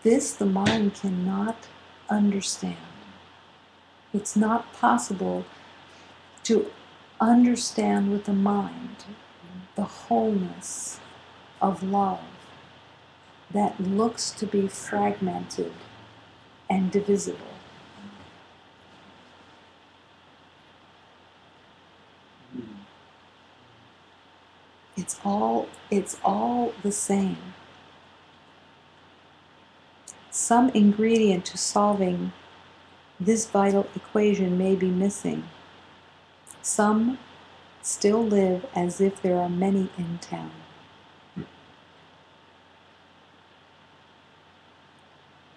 This the mind cannot understand. It's not possible to understand with the mind the wholeness of love that looks to be fragmented and divisible. It's all the same. Some ingredient to solving this vital equation may be missing. Some still live as if there are many in town.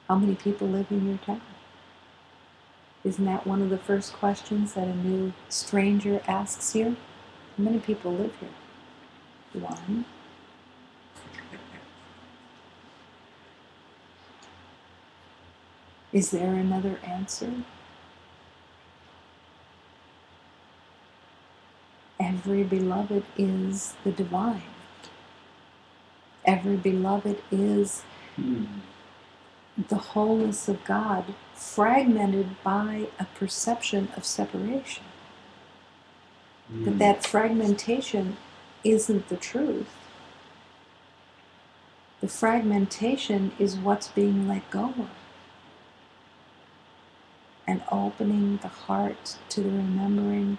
How many people live in your town? Isn't that one of the first questions that a new stranger asks you? How many people live here? One. Is there another answer? Every beloved is the divine. Every beloved is the wholeness of God, fragmented by a perception of separation. But that fragmentation isn't the truth. The fragmentation is what's being let go of. And opening the heart to the remembering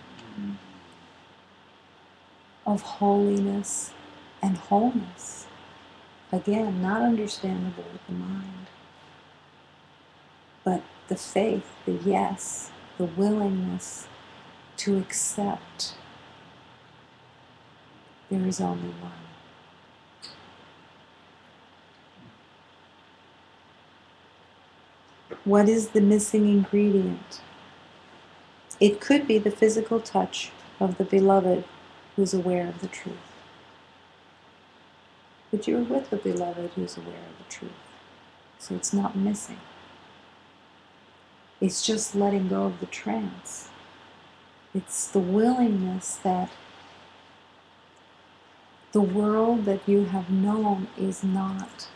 of holiness and wholeness. Again, not understandable with the mind, but the faith, the yes, the willingness to accept there is only one. What is the missing ingredient? It could be the physical touch of the beloved who's aware of the truth. But you're with the beloved who's aware of the truth. So it's not missing. It's just letting go of the trance. It's the willingness that the world that you have known is not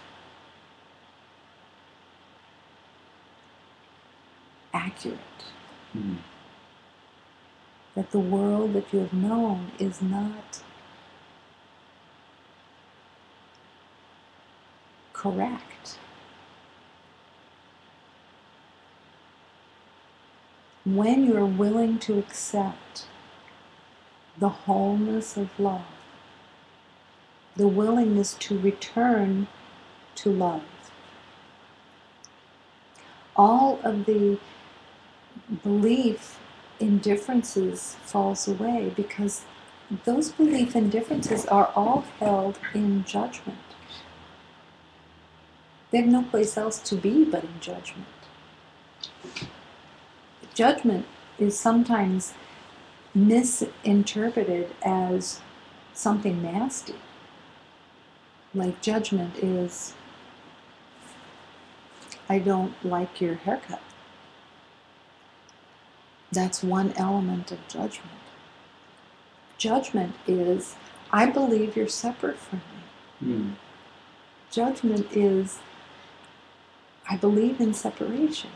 accurate. That the world that you have known is not correct. When you are willing to accept the wholeness of love, the willingness to return to love. All of the belief in differences falls away because those belief in differences are all held in judgment. They have no place else to be but in judgment. Judgment is sometimes misinterpreted as something nasty. Like judgment is, I don't like your haircut. That's one element of judgment. Judgment is, I believe you're separate from me. Judgment is, I believe in separation.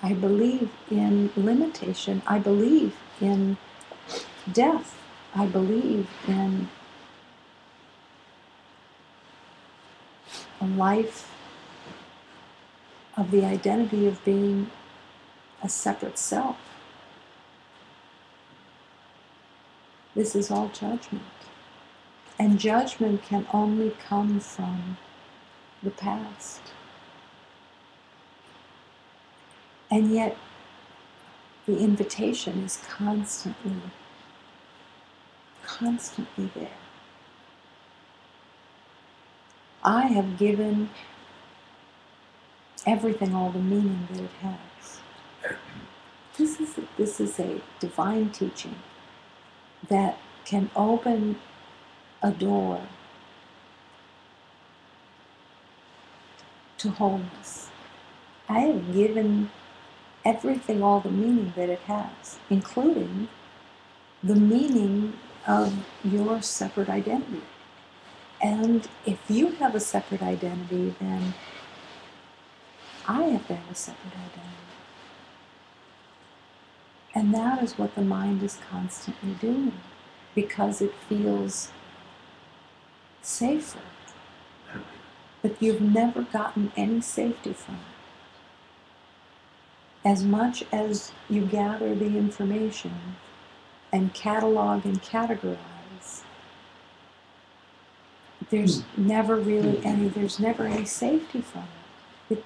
I believe in limitation. I believe in death. I believe in a life of the identity of being a separate self. This is all judgment. And judgment can only come from the past. And yet, the invitation is constantly there. I have given everything all the meaning that it has. This is a divine teaching that can open a door to wholeness. I have given everything all the meaning that it has, including the meaning of your separate identity. And if you have a separate identity, then I have to have a separate identity. And that is what the mind is constantly doing, because it feels safer. But you've never gotten any safety from it. As much as you gather the information and catalog and categorize, there's never really there's never any safety from it.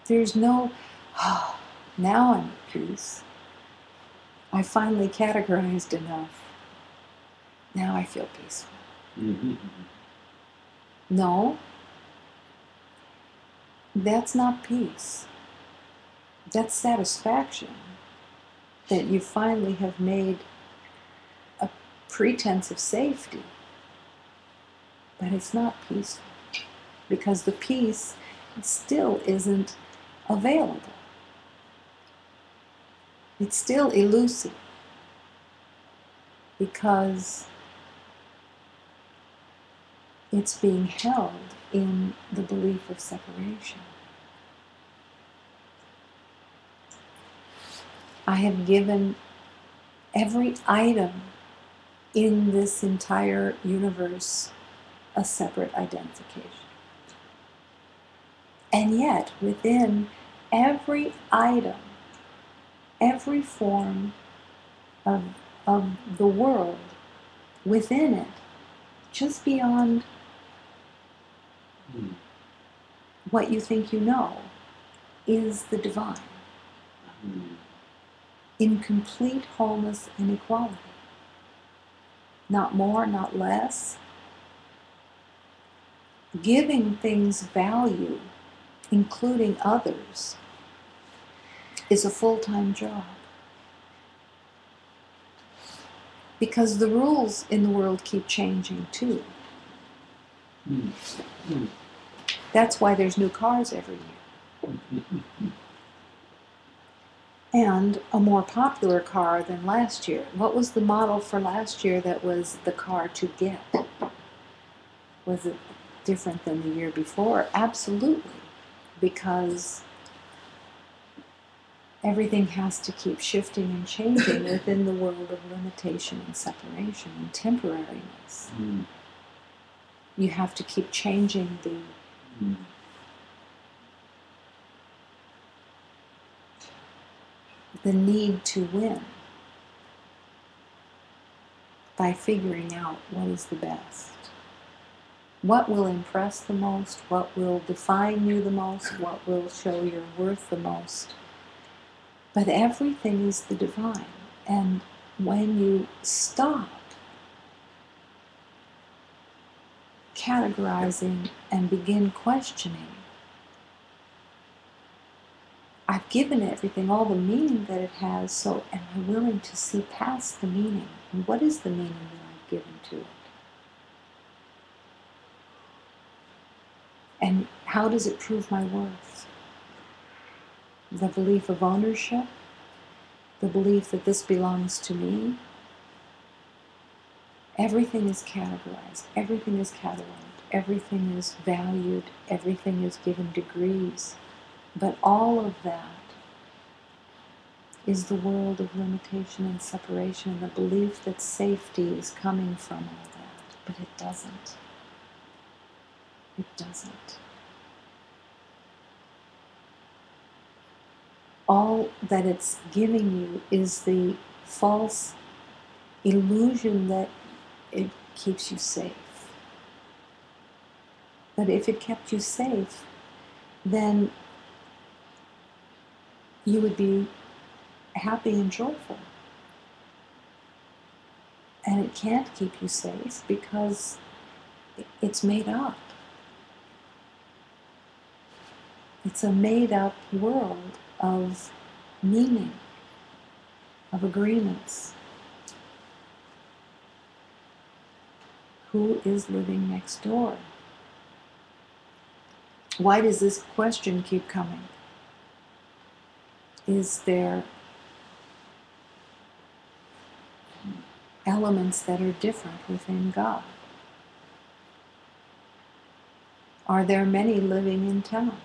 There's no, oh, now I'm at peace. I finally categorized enough. Now I feel peaceful. No, that's not peace. That's satisfaction that you finally have made a pretense of safety. But it's not peaceful, because the peace still isn't available. It's still elusive, because it's being held in the belief of separation. I have given every item in this entire universe a separate identification. And yet, within every item, every form of the world, within it, just beyond what you think you know, is the divine. In complete wholeness and equality. Not more, not less. Giving things value, including others, is a full-time job. Because the rules in the world keep changing too. That's why there's new cars every year. And a more popular car than last year. What was the model for last year that was the car to get? Was it different than the year before? Absolutely. Because everything has to keep shifting and changing within the world of limitation and separation and temporariness. You have to keep changing the need to win by figuring out what is the best. What will impress the most? What will define you the most? What will show your worth the most? But everything is the divine. And when you stop categorizing and begin questioning, I've given everything all the meaning that it has, so am I willing to see past the meaning? And what is the meaning that I've given to it? And how does it prove my worth? The belief of ownership, the belief that this belongs to me. Everything is categorized, everything is cataloged, everything is valued, everything is given degrees. But all of that is the world of limitation and separation, and the belief that safety is coming from all that. But it doesn't. It doesn't. All that it's giving you is the false illusion that it keeps you safe. But if it kept you safe, then you would be happy and joyful. And it can't keep you safe because it's made up. It's a made-up world of meaning, of agreements. Who is living next door? Why does this question keep coming? Is there elements that are different within God? Are there many living in town?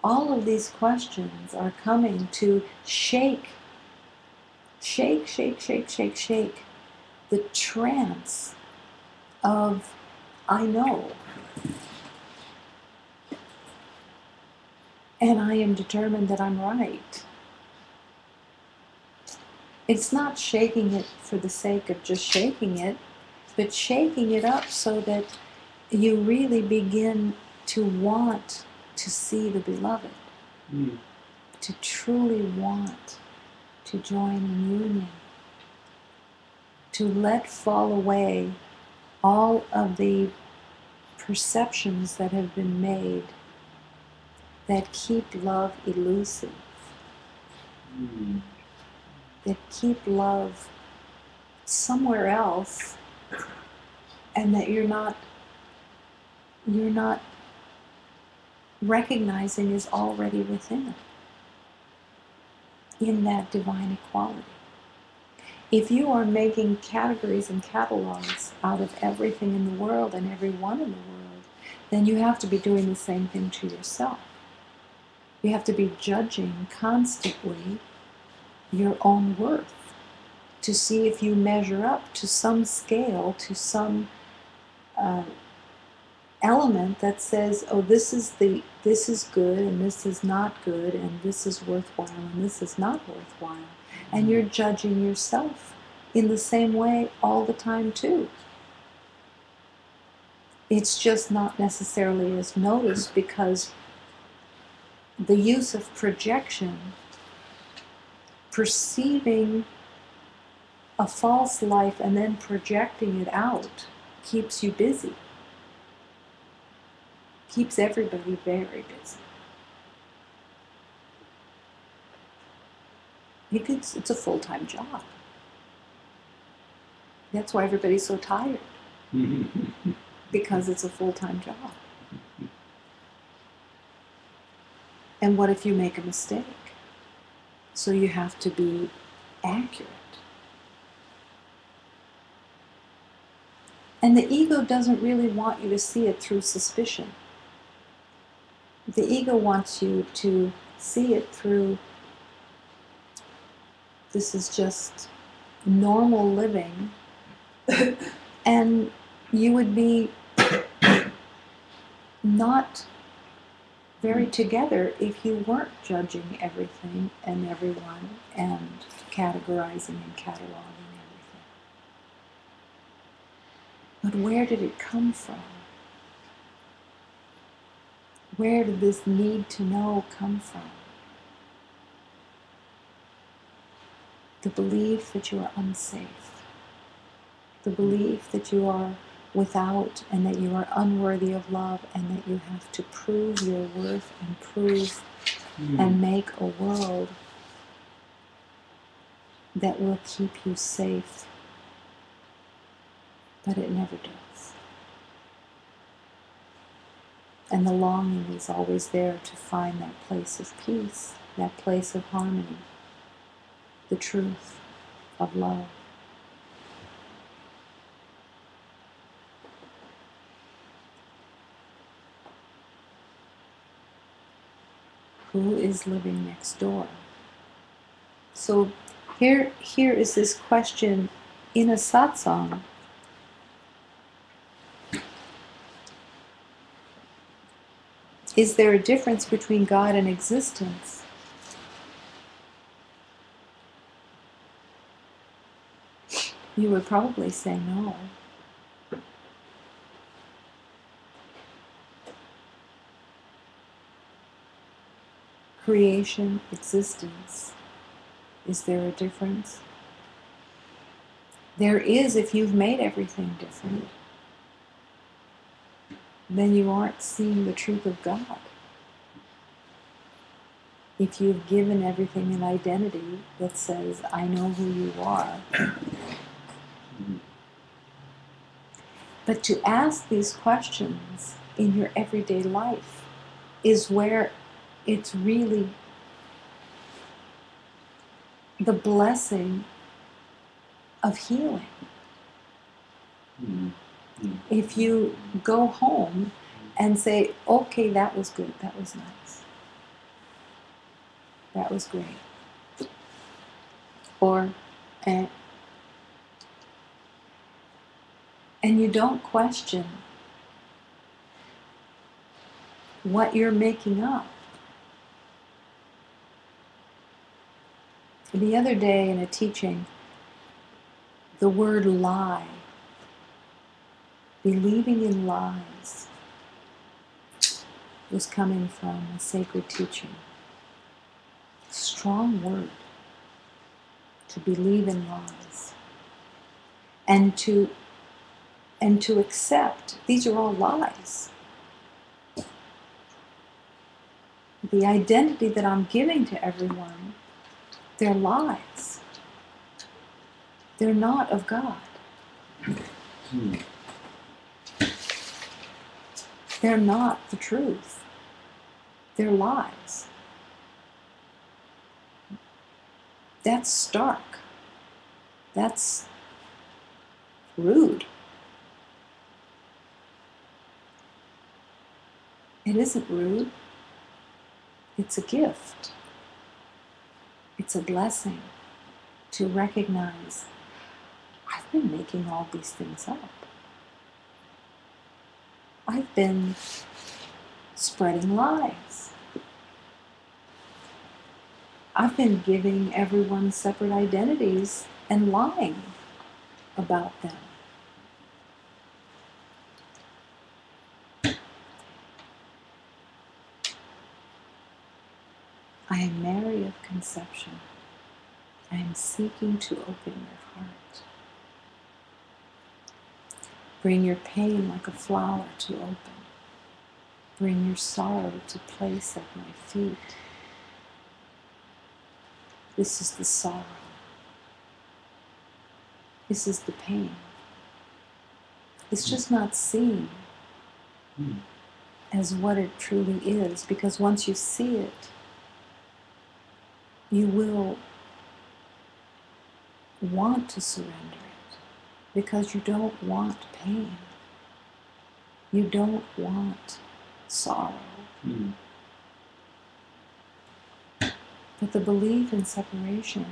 All of these questions are coming to shake the trance of I know. And I am determined that I'm right. It's not shaking it for the sake of just shaking it, but shaking it up so that you really begin to want to see the beloved, to truly want to join in union, to let fall away all of the perceptions that have been made that keep love elusive, that keep love somewhere else, and that you're not recognizing is already within it, in that divine equality. If you are making categories and catalogs out of everything in the world and everyone in the world, then you have to be doing the same thing to yourself. You have to be judging constantly your own worth to see if you measure up to some scale, to some element that says, oh, this is good and this is not good and this is worthwhile and this is not worthwhile. And you're judging yourself in the same way all the time too. It's just not necessarily as noticed because the use of projection, perceiving a false life and then projecting it out, keeps you busy. Keeps everybody very busy. It's a full-time job. That's why everybody's so tired. Because it's a full-time job. And what if you make a mistake? So you have to be accurate. And the ego doesn't really want you to see it through suspicion. The ego wants you to see it through, this is just normal living, and you would be not very together if you weren't judging everything and everyone and categorizing and cataloging everything. But where did it come from? Where did this need to know come from? The belief that you are unsafe. The belief that you are without and that you are unworthy of love and that you have to prove your worth and prove and make a world that will keep you safe. But it never does. And the longing is always there to find that place of peace, that place of harmony, the truth of love. Who is living next door? So here is this question in a satsang. Is there a difference between God and existence? You would probably say no. Creation, existence. Is there a difference? There is if you've made everything different. Then you aren't seeing the truth of God. If you've given everything an identity that says, I know who you are. But to ask these questions in your everyday life is where it's really the blessing of healing. If you go home and say, okay, that was good, that was nice, that was great. Or, and you don't question what you're making up. The other day in a teaching, the word lie, believing in lies, was coming from a sacred teaching. Strong word, to believe in lies. And to accept, these are all lies. The identity that I'm giving to everyone, they're lies. They're not of God. They're not the truth. They're lies. That's stark. That's rude. It isn't rude. It's a gift. It's a blessing to recognize I've been making all these things up. I've been spreading lies. I've been giving everyone separate identities and lying about them. I am Mary of conception. I am seeking to open your heart. Bring your pain like a flower to open. Bring your sorrow to place at my feet. This is the sorrow. This is the pain. It's just not seen as what it truly is, because once you see it, you will want to surrender it, because you don't want pain. You don't want sorrow. But the belief in separation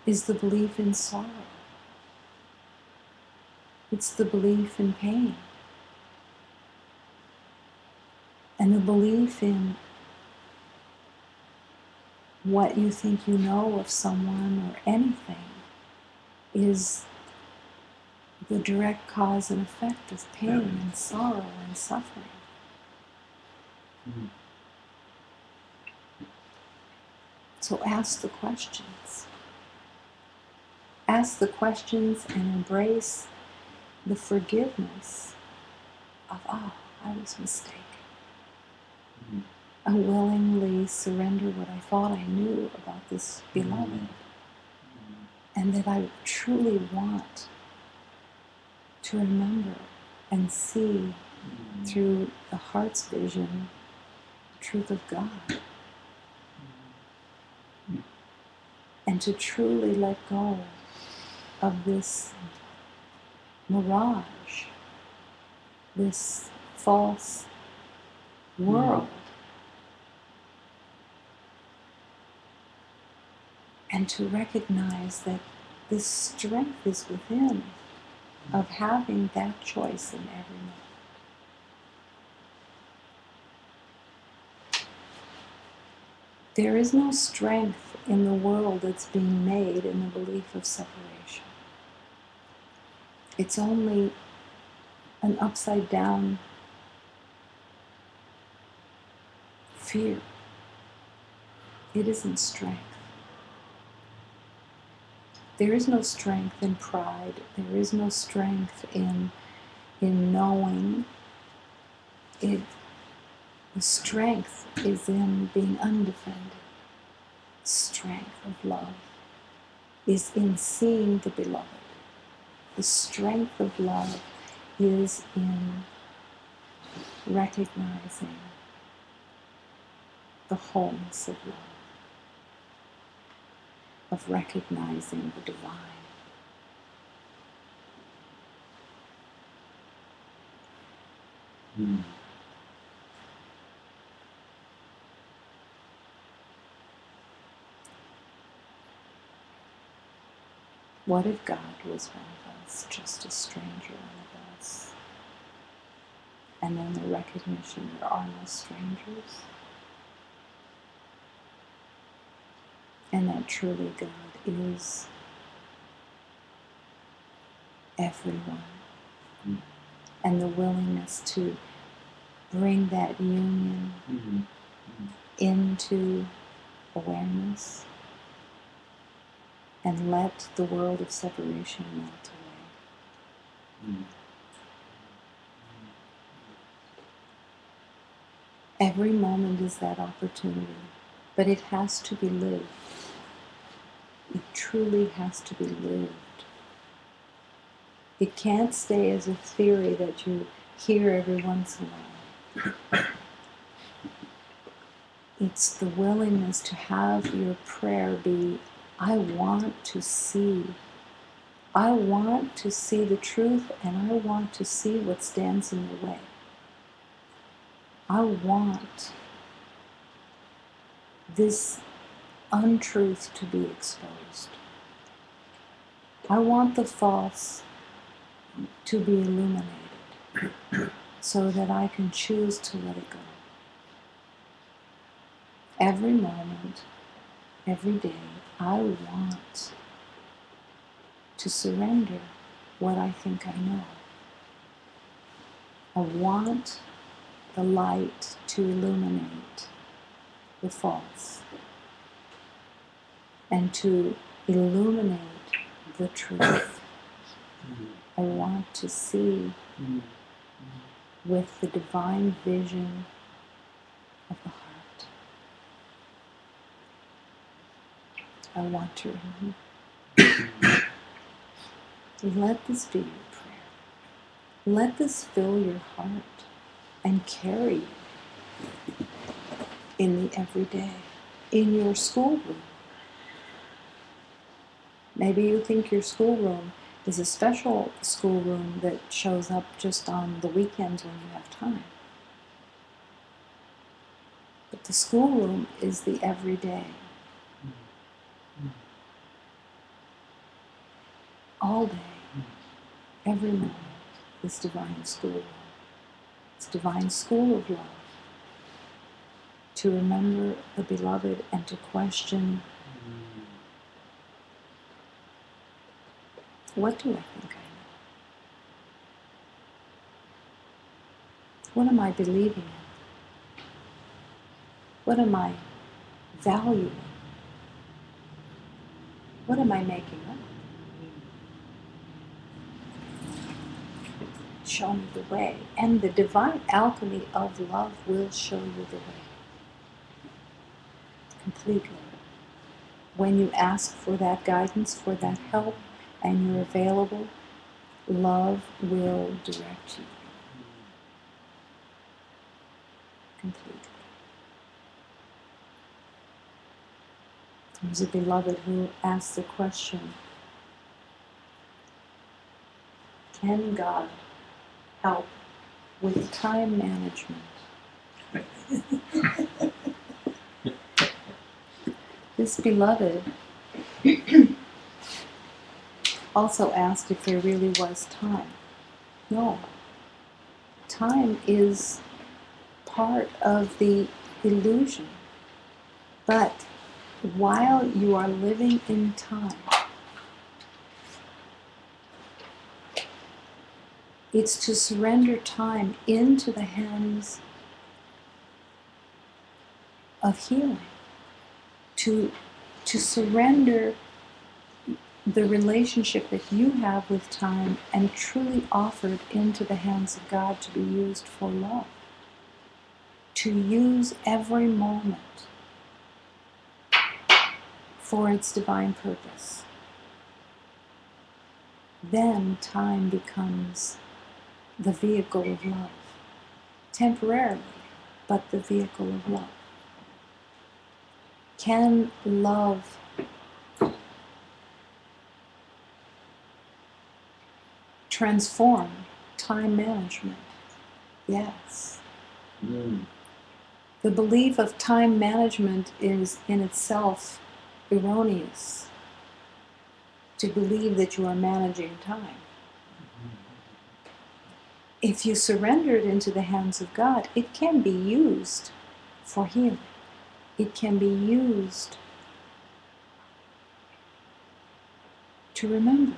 is the belief in sorrow. It's the belief in pain. And the belief in what you think you know of someone or anything is the direct cause and effect of pain and sorrow and suffering. So ask the questions. Ask the questions and embrace the forgiveness of, oh, I was mistaken. I willingly surrender what I thought I knew about this beloved, and that I truly want to remember and see through the heart's vision the truth of God, and to truly let go of this mirage, this false world, and to recognize that this strength is within of having that choice in every moment. There is no strength in the world that's being made in the belief of separation. It's only an upside down fear. It isn't strength. There is no strength in pride. There is no strength in knowing it. The strength is in being undefended. Strength of love is in seeing the beloved. The strength of love is in recognizing the wholeness of love, of recognizing the divine. What if God was one of us, just a stranger on the bus? And then the recognition there are no strangers. And that truly God is everyone. And the willingness to bring that union into awareness and let the world of separation melt away. Every moment is that opportunity, but it has to be lived. It truly has to be lived. It can't stay as a theory that you hear every once in a while. It's the willingness to have your prayer be, I want to see. I want to see the truth, and I want to see what stands in the way. I want this untruth to be exposed. I want the false to be illuminated so that I can choose to let it go. Every moment, every day, I want to surrender what I think I know. I want the light to illuminate the false and to illuminate the truth. I want to see with the divine vision of the heart. I want to remember. Let this be your prayer. Let this fill your heart and carry you in the everyday, in your schoolroom. Maybe you think your schoolroom is a special schoolroom that shows up just on the weekends when you have time. But the schoolroom is the everyday. All day, every moment, this divine schoolroom. It's divine school of love. To remember the beloved and to question, what do I think I know? What am I believing in? What am I valuing? What am I making up? Show me the way. And the divine alchemy of love will show you the way. Completely. When you ask for that guidance, for that help, and you're available, love will direct you. Completely. There's a beloved who asked the question, can God help with time management? This beloved also asked if there really was time. No. Time is part of the illusion. But while you are living in time, it's to surrender time into the hands of healing, to surrender the relationship that you have with time and truly offer it into the hands of God to be used for love, to use every moment for its divine purpose. Then time becomes the vehicle of love, temporarily, but the vehicle of love. Can love transform time management? Yes. The belief of time management is in itself erroneous. To believe that you are managing time. If you surrender it into the hands of God, it can be used for healing. It can be used to remember.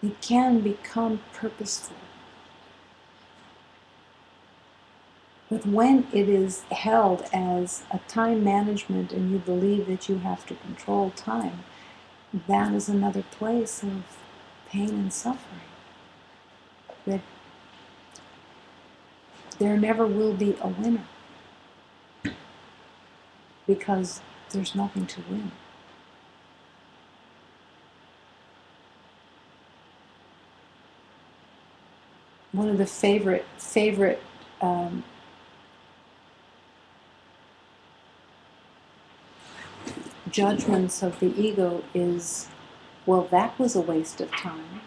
It can become purposeful. But when it is held as a time management and you believe that you have to control time, that is another place of pain and suffering. That there never will be a winner because there's nothing to win. One of the favorite judgments of the ego is, well, that was a waste of time.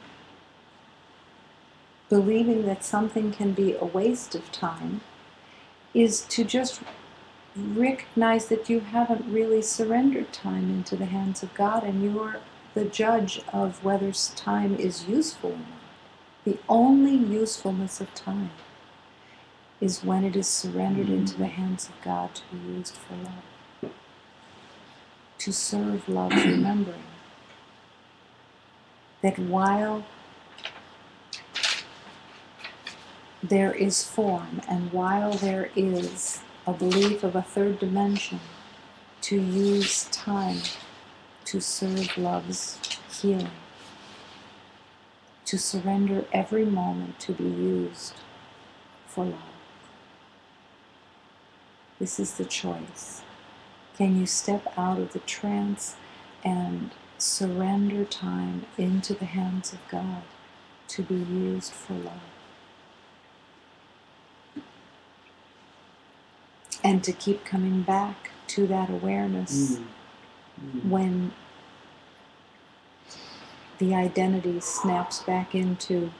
Believing that something can be a waste of time is to just recognize that you haven't really surrendered time into the hands of God, and you're the judge of whether time is useful or not. The only usefulness of time is when it is surrendered into the hands of God to be used for love. To serve love, remembering that while there is form and while there is a belief of a third dimension, to use time to serve love's healing, to surrender every moment to be used for love. This is the choice. Can you step out of the trance and surrender time into the hands of God to be used for love? And to keep coming back to that awareness when the identity snaps back into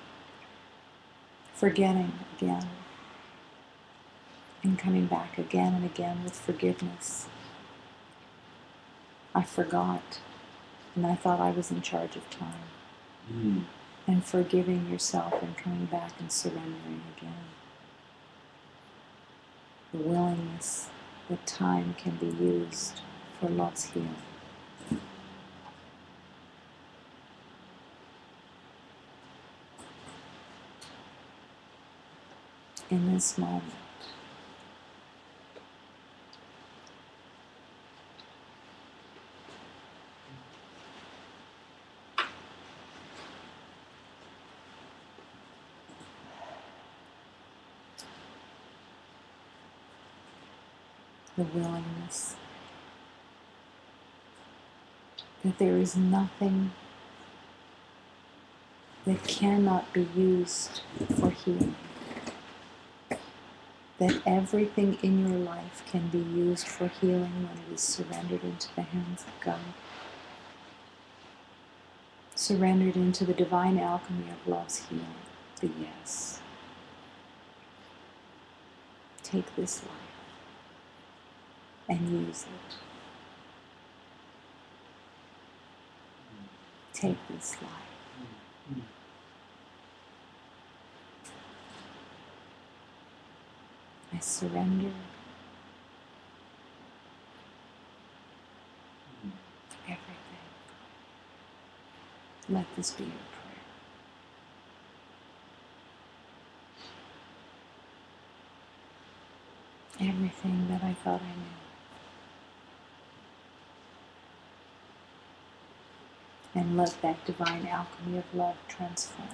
forgetting again and coming back again and again with forgiveness. I forgot, and I thought I was in charge of time. And forgiving yourself and coming back and surrendering again. The willingness that time can be used for love's healing. in this moment. The willingness that there is nothing that cannot be used for healing. That everything in your life can be used for healing when it is surrendered into the hands of God. Surrendered into the divine alchemy of love's healing, the yes. Take this life and use it. Take this life. I surrender everything. Let this be your prayer. Everything that I thought I knew. And let that divine alchemy of love transform.